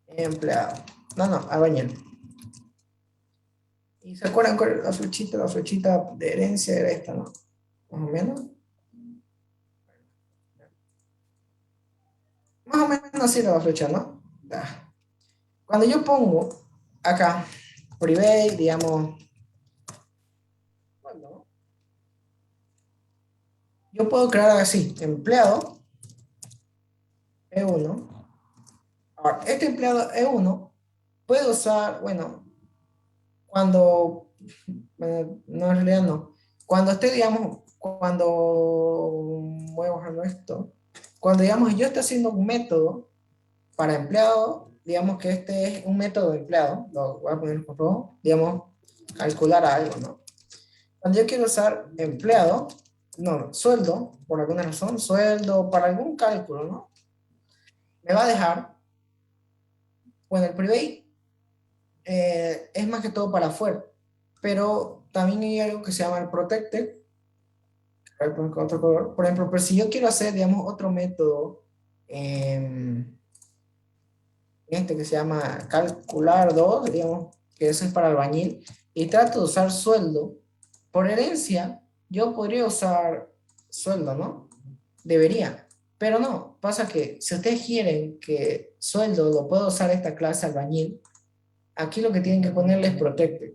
Empleado. No, albañil. ¿Y se acuerdan cuál era la flechita? La flechita de herencia era esta, ¿no? Más o menos. Más o menos así era la flecha, ¿no? Ya. Cuando yo pongo acá, private, digamos, bueno, yo puedo crear así, empleado E1. Ahora, este empleado E1 puede usar, bueno, cuando, bueno, no, en realidad no. Cuando esté, digamos, cuando, voy a bajarlo esto, cuando, digamos, yo esté haciendo un método para empleado, digamos que este es un método de empleado, lo voy a poner por rojo, digamos, calcular algo, ¿no? Cuando yo quiero usar empleado, no, sueldo, por alguna razón, sueldo, para algún cálculo, ¿no? Me va a dejar, bueno, el private es más que todo para afuera, pero también hay algo que se llama el protected, a ver, con otro color. Por ejemplo, pero si yo quiero hacer, digamos, otro método, este que se llama calcular 2 digamos, que eso es para albañil, y trato de usar sueldo, por herencia, yo podría usar sueldo, ¿no? Debería, pero no, pasa que si ustedes quieren que sueldo lo pueda usar esta clase albañil, aquí lo que tienen que ponerle es protected.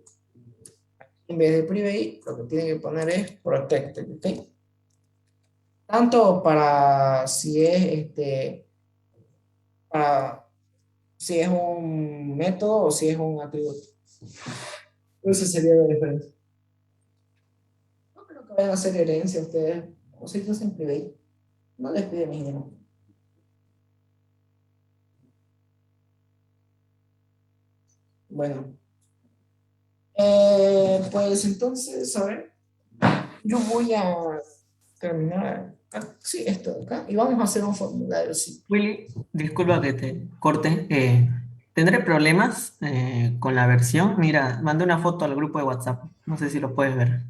En vez de private, lo que tienen que poner es protected, ¿ok? Tanto para si es para si es un método o si es un atributo. Esa sería la diferencia. No creo que vayan a hacer herencia ustedes, o si hacen private, no les pide mínimo. Bueno, pues entonces, a ver, yo voy a terminar, sí, esto de acá, y vamos a hacer un formulario, sí. Willy, disculpa que te corte. ¿Tendré problemas con la versión? Mira, mandé una foto al grupo de WhatsApp. No sé si lo puedes ver.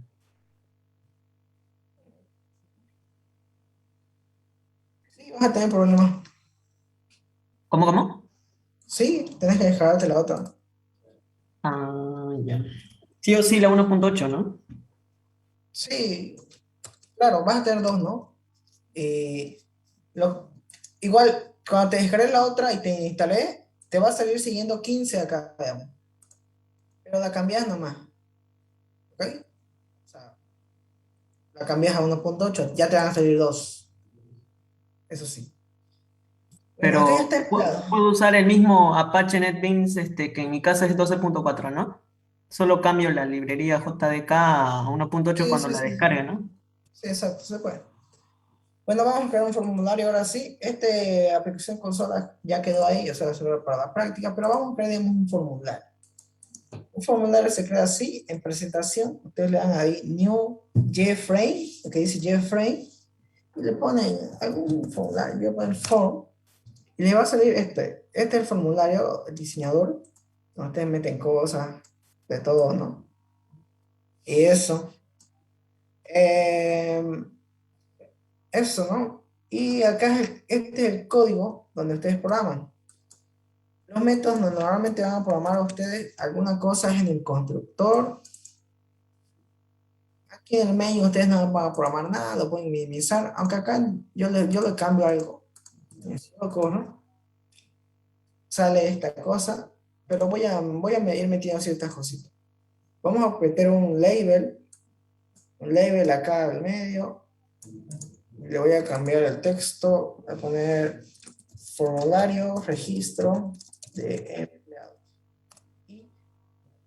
Sí, vas a tener problemas. ¿Cómo? Sí, tenés que dejarte la otra. Ah, ya. Sí o sí, la 1.8, ¿no? Sí, claro, vas a tener dos, ¿no? Eh, lo, igual, cuando te descargué la otra y te instalé, te va a salir siguiendo 15 acá, digamos. Pero la cambias nomás, ¿ok? O sea, la cambias a 1.8, ya te van a salir dos. Eso sí. Bueno, acá ya Pero está empleado. puedo usar el mismo Apache NetBeans que en mi casa es 12.4, ¿no? Solo cambio la librería JDK a 1.8 Sí, cuando sí, la sí. descargue, ¿no? Sí, exacto, se puede. Bueno, vamos a crear un formulario ahora sí. Este aplicación consola ya quedó ahí, o sea, solo para la práctica, pero vamos a crear digamos, un formulario. Un formulario se crea así, en presentación, ustedes le dan ahí New JFrame, lo que dice JFrame, y le ponen algún formulario, yo poner form, y le va a salir este es el formulario, el diseñador, donde ustedes meten cosas, de todo, ¿no? Y eh, eso, ¿no? Y acá este es el código donde ustedes programan. Los métodos donde normalmente van a programar ustedes alguna cosa es en el constructor. Aquí en el main ustedes no van a programar nada, lo pueden minimizar, aunque acá yo le cambio algo. Si lo corro, sale esta cosa, pero voy a ir metiendo ciertas cositas. Vamos a meter un label acá al medio, le voy a cambiar el texto, voy a poner formulario, registro de empleados. Y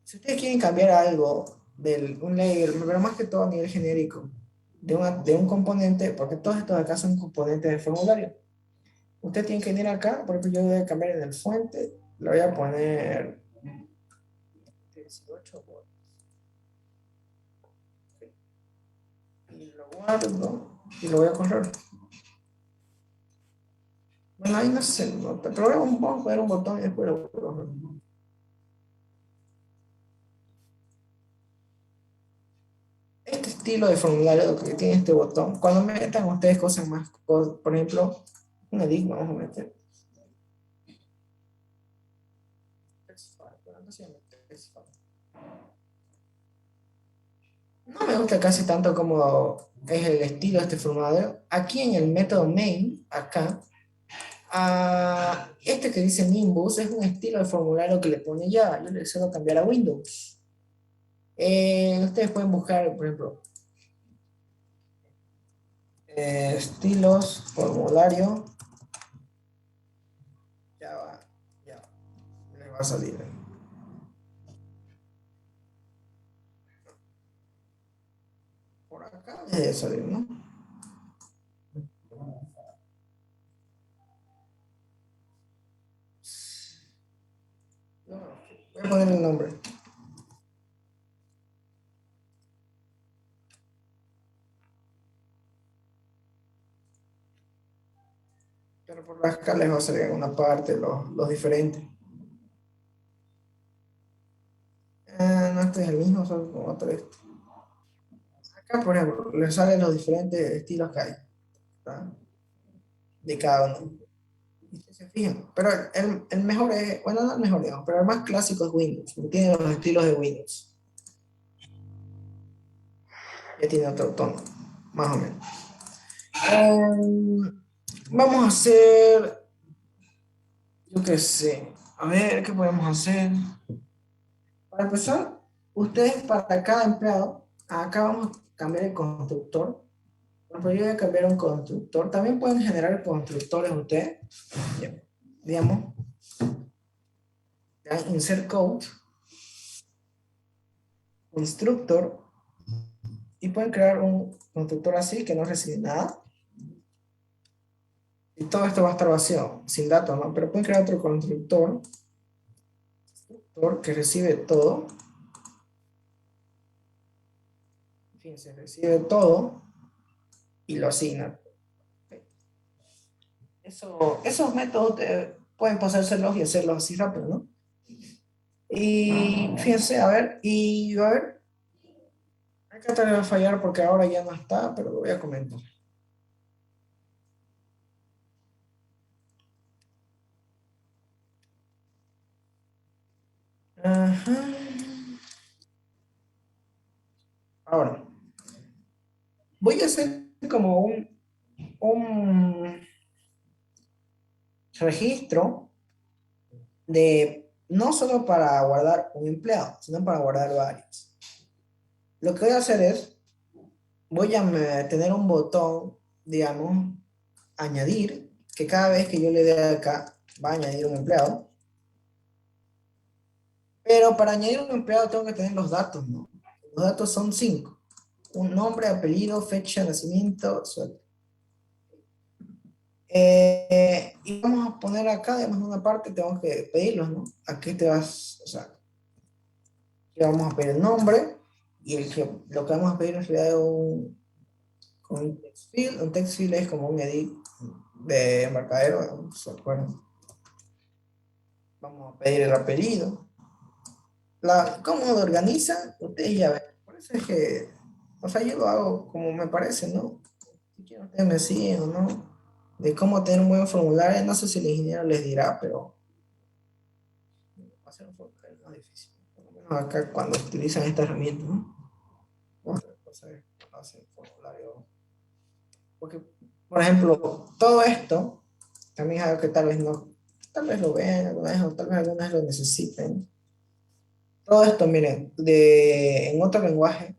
si ustedes quieren cambiar algo un label, pero más que todo a nivel genérico, de un componente, porque todos estos acá son componentes del formulario. Usted tiene que venir acá, por ejemplo, yo voy a cambiar en el fuente, le voy a poner 18 y lo guardo y lo voy a correr. Bueno, ahí no se nota, pero vamos a poner un botón y después lo voy a correr. Este estilo de formulario que tiene este botón, cuando metan ustedes cosas más, por ejemplo, un enigma, vamos a meter. No me gusta casi tanto como es el estilo de este formulario. Aquí en el método main, acá, este que dice Nimbus es un estilo de formulario que le pone ya. Yo le suelo cambiar a Windows. Ustedes pueden buscar, por ejemplo, estilos, formulario. Ya va, ya va. Les va a salir. Por acá debe salir, ¿no? No, voy a poner el nombre. Pero por acá les va a salir en una parte los diferentes. No, este es el mismo, solo con otro esto. Acá, por ejemplo, les salen los diferentes estilos que hay, ¿tá? De cada uno. Y ustedes se fijan. Pero el mejor es, bueno, no el mejor, digamos, pero el más clásico es Windows. Porque tiene los estilos de Windows. Ya tiene otro tono, más o menos. Vamos a hacer, yo qué sé, a ver, ¿qué podemos hacer? Para empezar, ustedes para cada empleado, acá vamos a cambiar el constructor. Por ejemplo, yo voy a cambiar un constructor. También pueden generar constructores ustedes. Digamos, insert code, constructor, y pueden crear un constructor así que no recibe nada. Y todo esto va a estar vacío, sin datos, ¿no? Pero pueden crear otro constructor que recibe todo. Fíjense, recibe todo y lo asigna. Esos métodos pueden pasárselos y hacerlos así rápido, ¿no? Y fíjense, a ver, acá te va a fallar porque ahora ya no está, pero lo voy a comentar. Ajá. Ahora, voy a hacer como un registro de no solo para guardar un empleado, sino para guardar varios. Lo que voy a hacer es voy a tener un botón, digamos, añadir, que cada vez que yo le dé acá, va a añadir un empleado. Pero para añadir un empleado tengo que tener los datos, ¿no? Los datos son 5. Un nombre, apellido, fecha de nacimiento, sueldo. Y vamos a poner acá, además de una parte, tengo que pedirlos, ¿no? Aquí te vas, o sea, aquí vamos a pedir el nombre y lo que vamos a pedir en realidad es un text field. Un text field es como un edit de embarcadero, ¿no? ¿Se acuerdan? Vamos a pedir el apellido. ¿Cómo lo organizan? Ustedes ya ven. Por eso es que, o sea, yo lo hago como me parece, ¿no? Si quieren ustedes me siguen o no. De cómo tener un buen formulario, no sé si el ingeniero les dirá, pero hacer un formulario no es difícil. Por lo menos acá cuando utilizan esta herramienta, ¿no? Otra cosa es cuando hacen formulario. Porque, por ejemplo, todo esto también es algo que tal vez lo vean alguna vez o tal vez algunas lo necesiten. Todo esto, miren, en otro lenguaje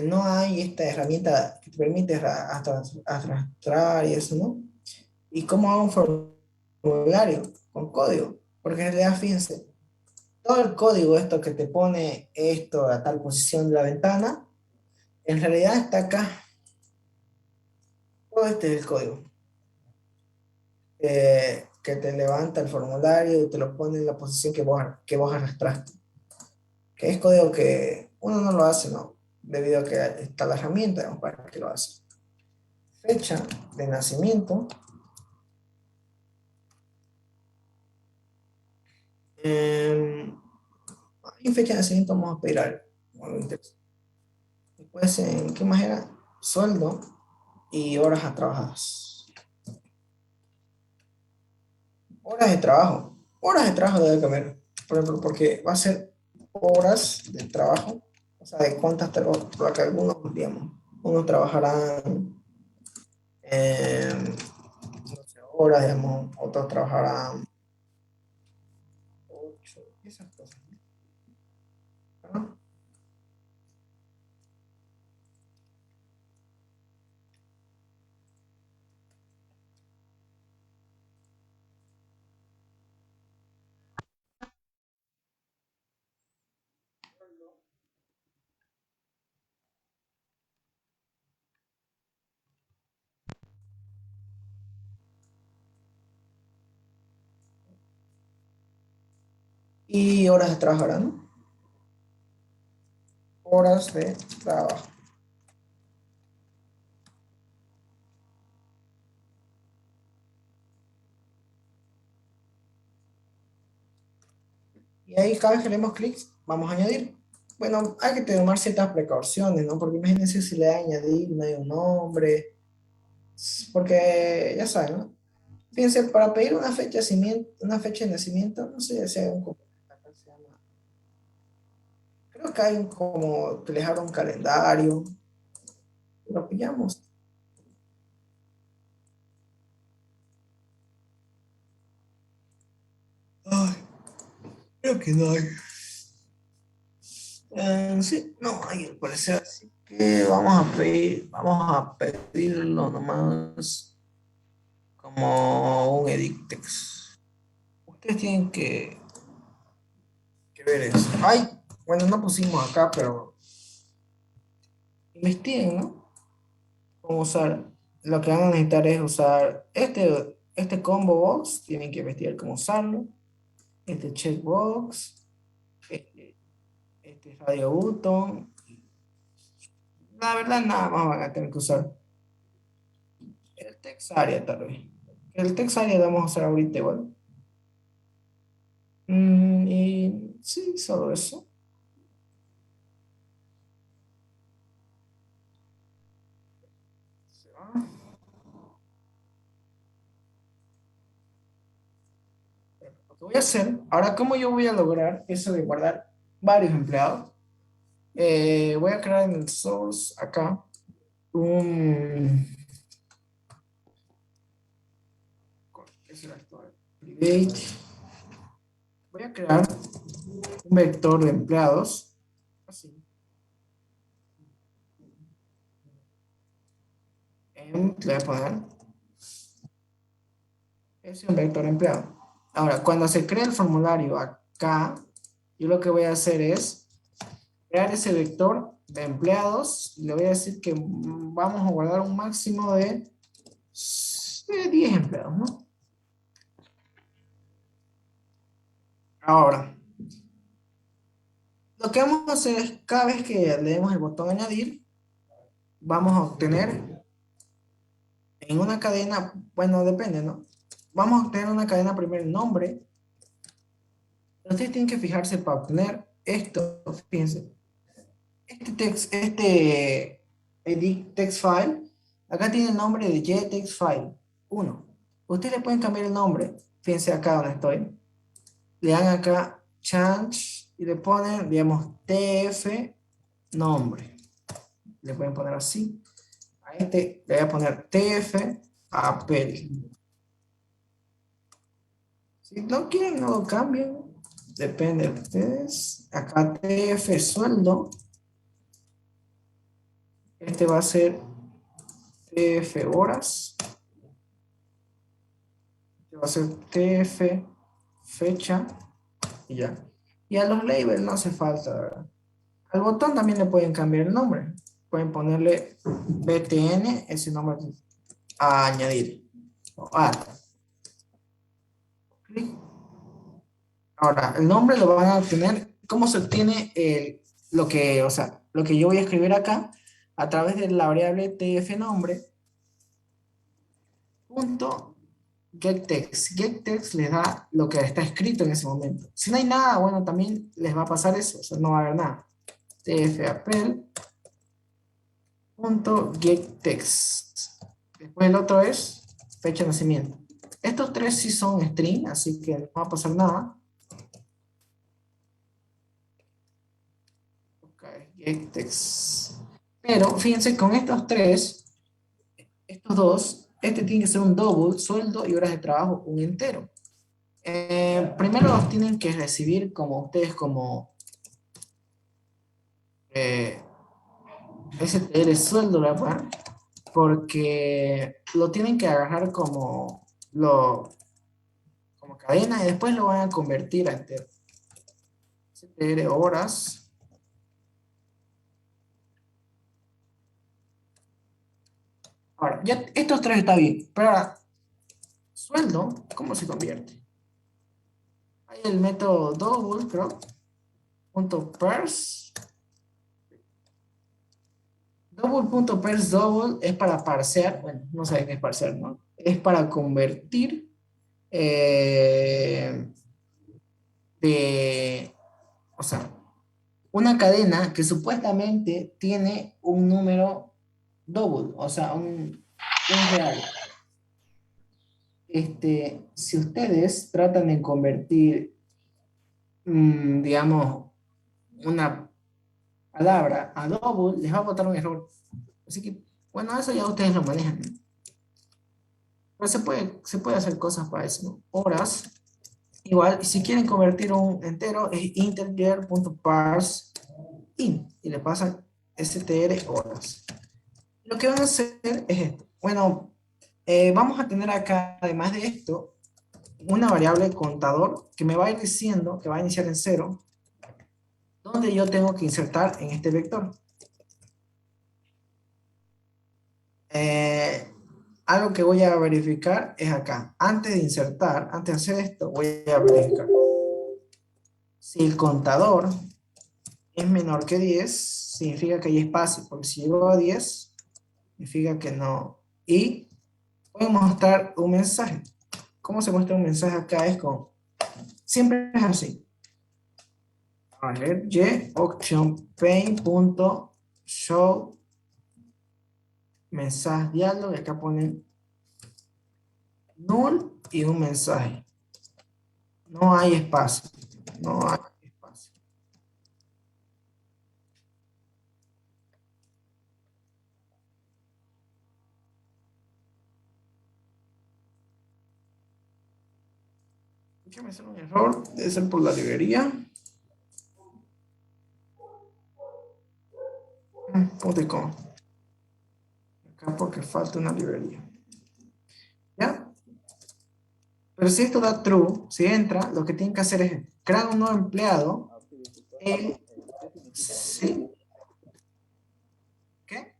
no hay esta herramienta que te permite arrastrar y eso, ¿no? ¿Y cómo hago un formulario? Con código. Porque en realidad, fíjense, todo el código, esto que te pone esto a tal posición de la ventana, en realidad está acá. Todo este es el código. Que te levanta el formulario y te lo pone en la posición que vos arrastraste. Que es código que uno no lo hace, ¿no? Debido a que está la herramienta, ¿no? Para que lo hace. Fecha de nacimiento. En fecha de nacimiento vamos a pedir algo interesante. Después, ¿en qué más era? Sueldo y horas a trabajadas. Horas de trabajo. Horas de trabajo debe cambiar. Por ejemplo, porque va a ser horas de trabajo. O sea, de cuántas por acá algunos, digamos, unos trabajarán 12 horas, digamos, otros trabajarán 8, esas cosas, ¿no? Y horas de trabajo, ¿no? Horas de trabajo. Y ahí cada vez que le demos clic, vamos a añadir. Bueno, hay que tomar ciertas precauciones, ¿no? Porque imagínense si le da añadir, no hay un nombre, porque ya saben, ¿no? Fíjense, para pedir una fecha de nacimiento, no sé si hay acá se llama, creo que hay como que les abra un calendario, lo pillamos. Ay, creo que no hay. Sí, no hay al parecer, así que vamos a pedirlo nomás como un edictex. Ustedes tienen que ver eso. Ay, bueno, no pusimos acá, pero investiguen, ¿no? Cómo usar. Lo que van a necesitar es usar este combo box, tienen que investigar cómo usarlo. Este checkbox, este, este radio button. La verdad, nada más van a tener que usar el text area, tal vez. El text area lo vamos a usar ahorita igual. Y sí, solo eso. Se va. Lo que voy a hacer, ahora, ¿cómo yo voy a lograr eso de guardar varios empleados? Voy a crear en el source acá un. ¿Qué será esto? Private. Voy a crear un vector de empleados. Así. Le voy a poner, es un vector empleado. Ahora, cuando se cree el formulario acá, yo lo que voy a hacer es crear ese vector de empleados. Le voy a decir que vamos a guardar un máximo de 10 empleados, ¿no? Ahora, lo que vamos a hacer es, cada vez que le demos el botón añadir, vamos a obtener en una cadena, bueno, depende, ¿no? Vamos a obtener una cadena primero el nombre. Ustedes tienen que fijarse para obtener esto, fíjense. Este edit text file, acá tiene el nombre de getText file 1. Ustedes le pueden cambiar el nombre. Fíjense acá donde estoy. Le dan acá change y le ponen, digamos, tf nombre. Le pueden poner así. A este le voy a poner tf appel. Si no quieren, no lo cambien. Depende de ustedes. Acá tf sueldo. Este va a ser tf horas. Este va a ser tf fecha. Y ya. Y a los labels no hace falta, ¿verdad? Al botón también le pueden cambiar el nombre. Pueden ponerle btn, ese nombre a añadir. O add. Clic. Ahora, el nombre lo van a obtener. ¿Cómo se obtiene lo que, o sea, lo que yo voy a escribir acá? A través de la variable tfNombre punto getText. GetText les da lo que está escrito en ese momento. Si no hay nada, bueno, también les va a pasar eso. O sea, no va a haber nada. tfappel punto getText. Después el otro es fecha de nacimiento. Estos tres sí son string, así que no va a pasar nada. Ok, getText. Pero fíjense, con estos tres, estos dos, este tiene que ser un double, sueldo y horas de trabajo, un entero. Primero los tienen que recibir como ustedes, como STR sueldo, ¿verdad? Porque lo tienen que agarrar como cadena y después lo van a convertir a entero. STR horas. Ahora, ya estos tres está bien, pero ahora, sueldo, ¿cómo se convierte? Hay el método double, creo, punto parse. Double.parse double es para parsear, bueno, no sé qué es parsear, ¿no? Es para convertir o sea, una cadena que supuestamente tiene un número double, o sea, un real. Si ustedes tratan de convertir, digamos, una palabra a double, les va a botar un error. Así que, bueno, eso ya ustedes lo manejan, ¿no? Pero se puede hacer cosas para eso, ¿no? Horas. Igual, si quieren convertir un entero, es integer.parse in y le pasan str horas. Lo que van a hacer es esto. Bueno, vamos a tener acá, además de esto, una variable contador que me va a ir diciendo que va a iniciar en 0, donde yo tengo que insertar en este vector. Algo que voy a verificar es acá. Antes de insertar, antes de hacer esto, voy a verificar. Si el contador es menor que 10, significa que hay espacio, porque si llegó a 10, significa que no. Y voy a mostrar un mensaje. ¿Cómo se muestra un mensaje acá? Es con, siempre es así. A ver, optionPaint.show mensaje diálogo, y acá ponen null y un mensaje. No hay espacio. No hay espacio. Déjame hacer un error. Debe ser por la librería. ¿Cómo te como? Acá porque falta una librería. ¿Ya? Pero si esto da true, si entra, lo que tienen que hacer es crear un nuevo empleado. El, ¿sí? ¿Qué?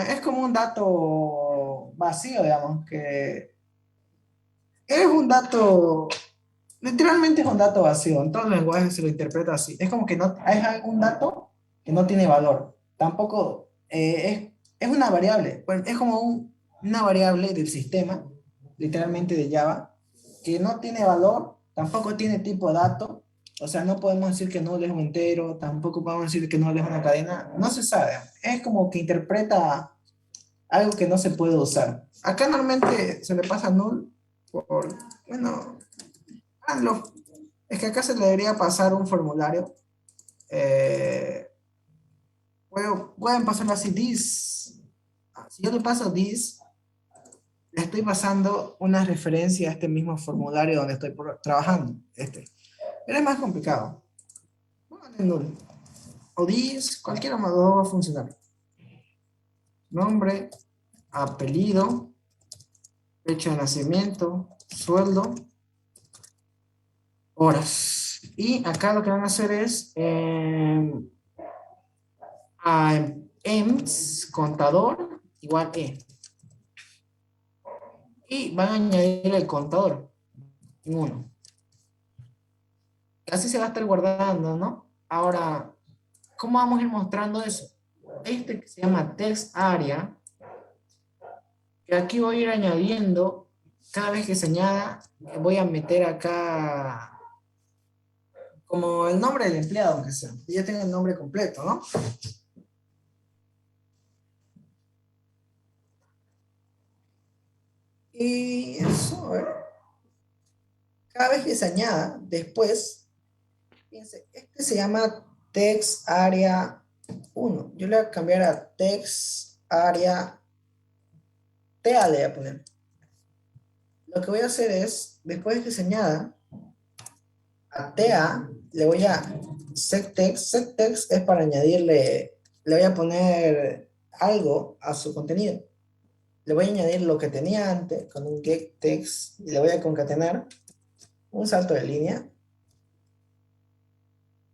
Es como un dato vacío, digamos, que es un dato, literalmente es un dato vacío. En todos los lenguajes se lo interpreta así. Es como que no, es un dato que no tiene valor. Tampoco es una variable. Pues es como una variable del sistema, literalmente de Java, que no tiene valor, tampoco tiene tipo dato. O sea, no podemos decir que no es un entero, tampoco podemos decir que no es una cadena. No se sabe. Es como que interpreta algo que no se puede usar. Acá normalmente se le pasa null por, bueno, es que acá se le debería pasar un formulario. Eh, pueden pasarlo así, this. Si yo le paso this, le estoy pasando una referencia a este mismo formulario donde estoy trabajando. Pero es más complicado. Pónganle null. O this, cualquiera de los dos va a funcionar. Nombre, apellido, fecha de nacimiento, sueldo, horas. Y acá lo que van a hacer es EMS, contador, igual E. Y van a añadir el contador en 1. Así se va a estar guardando, ¿no? Ahora, ¿cómo vamos a ir mostrando eso? Este que se llama text area, que aquí voy a ir añadiendo, cada vez que se añada, voy a meter acá como el nombre del empleado, aunque sea. Ya tengo el nombre completo, ¿no? Y eso, a ver. Cada vez que se añada, después, fíjense, este se llama text area 1. Yo le voy a cambiar a text area TA, le voy a poner. Lo que voy a hacer es, después de que se añada, a TA le voy a setText. setText es para añadirle, le voy a poner algo a su contenido. Le voy a añadir lo que tenía antes con un getText y le voy a concatenar un salto de línea.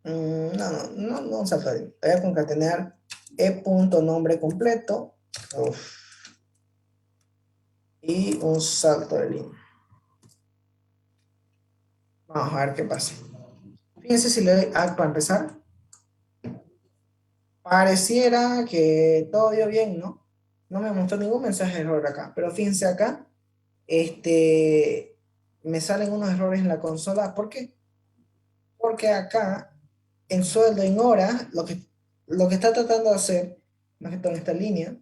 No un salto de línea. Le voy a concatenar e.nombre completo. Y un salto de línea. Vamos a ver qué pasa. Fíjense si le doy add para empezar. Pareciera que todo dio bien, ¿no? No me mostró ningún mensaje de error acá. Pero fíjense acá, me salen unos errores en la consola. ¿Por qué? Porque acá, en sueldo, en horas, lo que está tratando de hacer, más que todo en esta línea,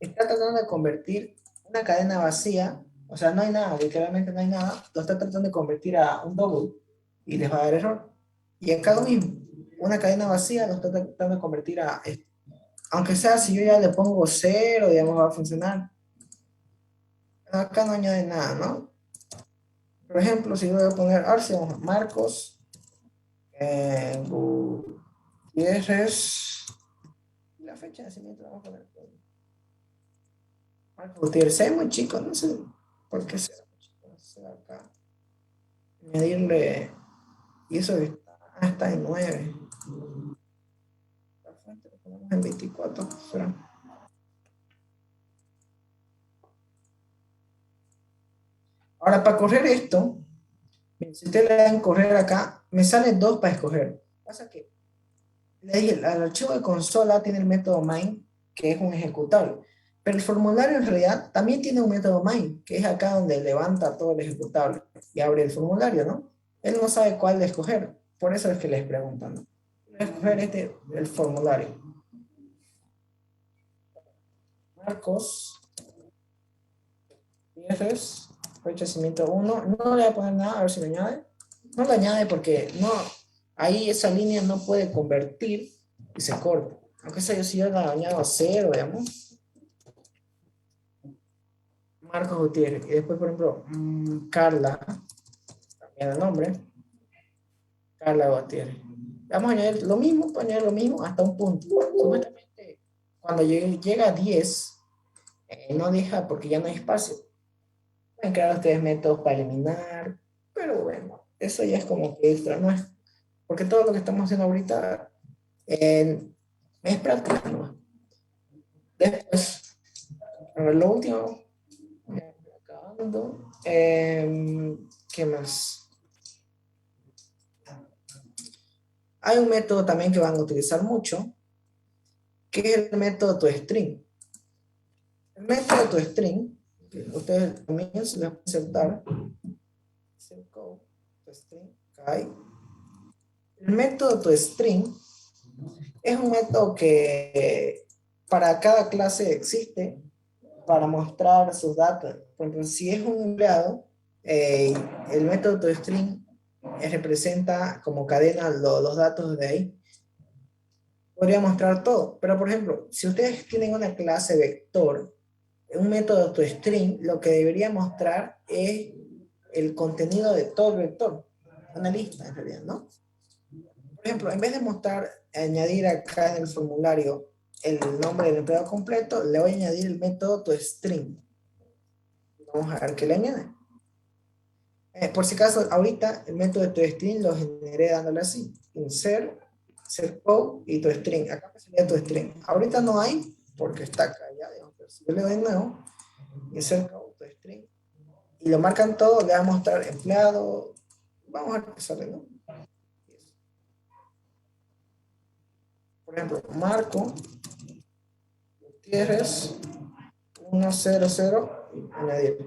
está tratando de convertir una cadena vacía, o sea, no hay nada, literalmente no hay nada, lo está tratando de convertir a un double y les va a dar error. Y acá lo mismo, una cadena vacía lo está tratando de convertir a esto. Aunque sea, si yo ya le pongo 0, digamos, va a funcionar. Acá no añade nada, ¿no? Por ejemplo, si yo voy a poner Marcos Gutiérrez, la fecha de nacimiento vamos a poner Marcos Gutiérrez, es muy chico, no sé por qué será muy chico, no sé acá. Añadirle, y eso está en 9. La fuente lo ponemos en 24, será. Ahora, para correr esto, si ustedes le dan correr acá, me salen 2 para escoger. Pasa que el archivo de consola tiene el método main, que es un ejecutable. Pero el formulario en realidad también tiene un método main, que es acá donde levanta todo el ejecutable y abre el formulario, ¿no? Él no sabe cuál de escoger. Por eso es que les preguntan, ¿no? Voy a escoger el formulario. Marcos. Gutiérrez. Fecha de nacimiento 1. No le voy a poner nada, a ver si me añade. No lo añade porque no, ahí esa línea no puede convertir y se corta. Aunque sea yo si yo la añado a 0, digamos. Marcos Gutiérrez. Y después, por ejemplo, Carla. También el nombre. Carla Gutiérrez. Vamos a añadir lo mismo hasta un punto. Supuestamente cuando llega a 10, no deja porque ya no hay espacio. Pueden crear ustedes métodos para eliminar, pero bueno, eso ya es como que extra, ¿no? Porque todo lo que estamos haciendo ahorita es práctica, ¿no? Después, a ver, lo último, acabando, ¿qué más? Hay un método también que van a utilizar mucho, que es el método toString. El método toString, que ustedes también se les puede insertar, toString, ahí. El método toString es un método que para cada clase existe para mostrar sus datos. Por ejemplo, si es un empleado, el método toString representa como cadena los datos de ahí. Podría mostrar todo, pero por ejemplo, si ustedes tienen una clase vector, un método toString lo que debería mostrar es el contenido de todo el vector, una lista en realidad, ¿no? Por ejemplo, en vez de mostrar, añadir acá en el formulario el nombre del empleado completo, le voy a añadir el método toString. Vamos a ver qué le añade. Por si acaso, ahorita el método de toString lo generé dándole así, insert code y toString. Acá me salía toString. Ahorita no hay porque está acá ya, digamos. Pero si yo le doy de nuevo, insert code, toString, y lo marcan todo, le va a mostrar empleado. Vamos a empezar, ¿no? Por ejemplo, Marco Gutiérrez 100, añadir.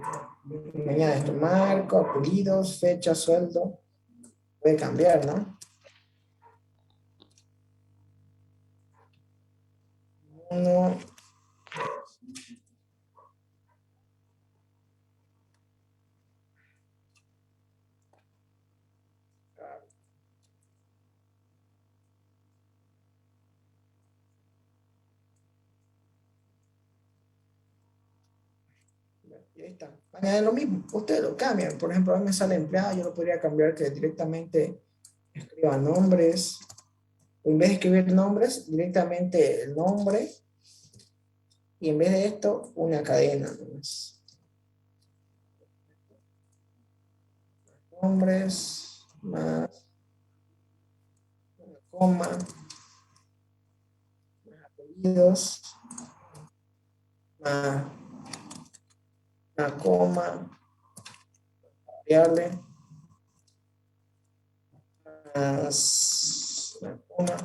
Mañana esto, Marco, apellidos, fecha, sueldo. Puede cambiar, ¿no? Uno. Y ahí está. Añaden lo mismo. Ustedes lo cambian. Por ejemplo, a mí me sale empleado, yo lo podría cambiar que directamente escriba nombres. O en vez de escribir nombres, directamente el nombre. Y en vez de esto, una cadena nomás. Nombres más una coma, más apellidos, más una coma, variable, más una coma,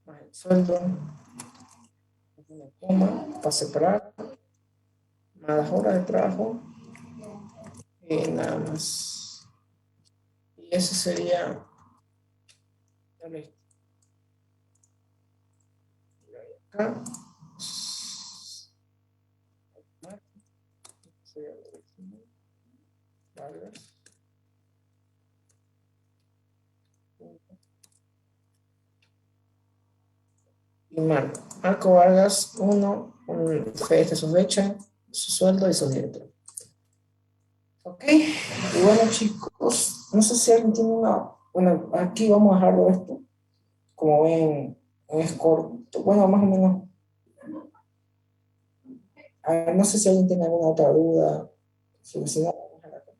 más el sueldo, una coma para separar, más las horas de trabajo y nada más. Y ese sería acá. Y Marco Vargas 1, fecha, su fecha, su sueldo y su director. Ok, y bueno chicos, no sé si alguien tiene una, bueno, aquí vamos a dejarlo esto, como ven, es corto, bueno, más o menos. A ver, no sé si alguien tiene alguna otra duda, si no, vamos a dejar acá.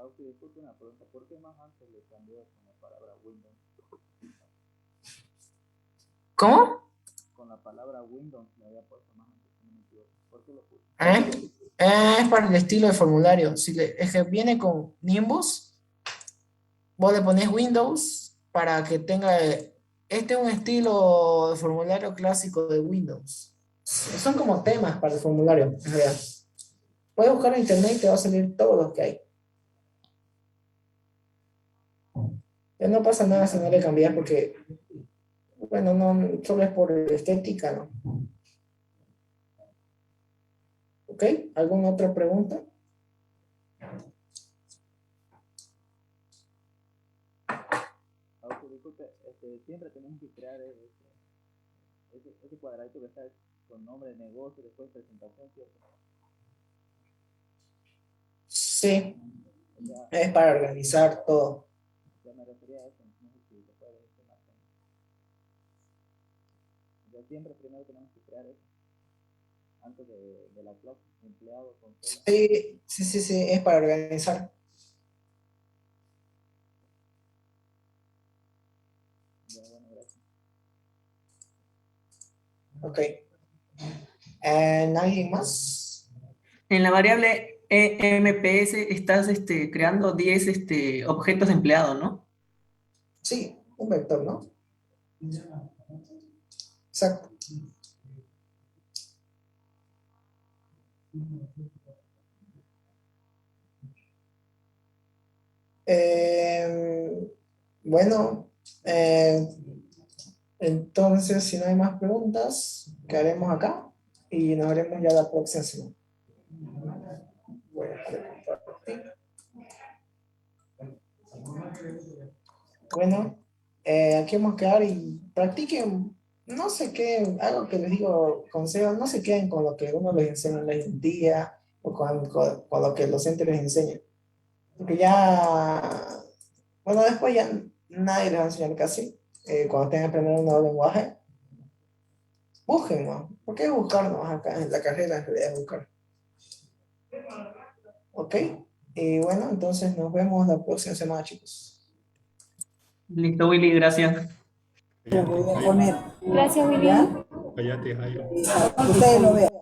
Aunque disculpe una pregunta, ¿por qué más antes le cambió con la palabra Windows? ¿Cómo? Con la palabra Windows le había puesto más antes, si no me equivoco. ¿Por qué lo puso? Es para el estilo de formulario. Es que viene con Nimbus, vos le pones Windows para que tenga. Este es un estilo de formulario clásico de Windows. Son como temas para el formulario, en realidad. Puedes buscar en internet y te va a salir todos los que hay. Ya no pasa nada si no le cambias porque, bueno, no, solo es por estética, ¿no? ¿Ok? ¿Alguna otra pregunta? Aunque disculpe, siempre tenemos que crear ese cuadradito que está con nombre de negocio, después presentación, ¿cierto? Sí, Ya, es para organizar todo. ya me refería a eso, no sé si lo puede decir más o menos. siempre primero tenemos que crear eso, antes de la clase, empleado, consola. Sí, es para organizar. Ya, bueno, gracias. Ok. ¿Alguien más? En la variable EMPS estás creando 10 objetos empleados, ¿no? Sí, un vector, ¿no? Exacto. Bueno, entonces, si no hay más preguntas, quedaremos acá y nos veremos ya la próxima semana. Voy a dejar de compartir. Bueno, aquí vamos a quedar y practiquen, no se queden, algo que les digo, consejo, no se queden con lo que uno les enseña en el día o con lo que el docente les enseña. Porque ya, bueno, después ya nadie les va a enseñar casi. Cuando tengan que aprender un nuevo lenguaje, busquen, ¿no? ¿Por qué buscarnos acá en la carrera? En realidad es buscar. ¿Ok? Y bueno, entonces nos vemos la próxima semana, chicos. Listo, Willy, gracias. Lo voy a poner. Gracias, Willy. ¿Ya? Cállate, Jairo. Ustedes lo vean.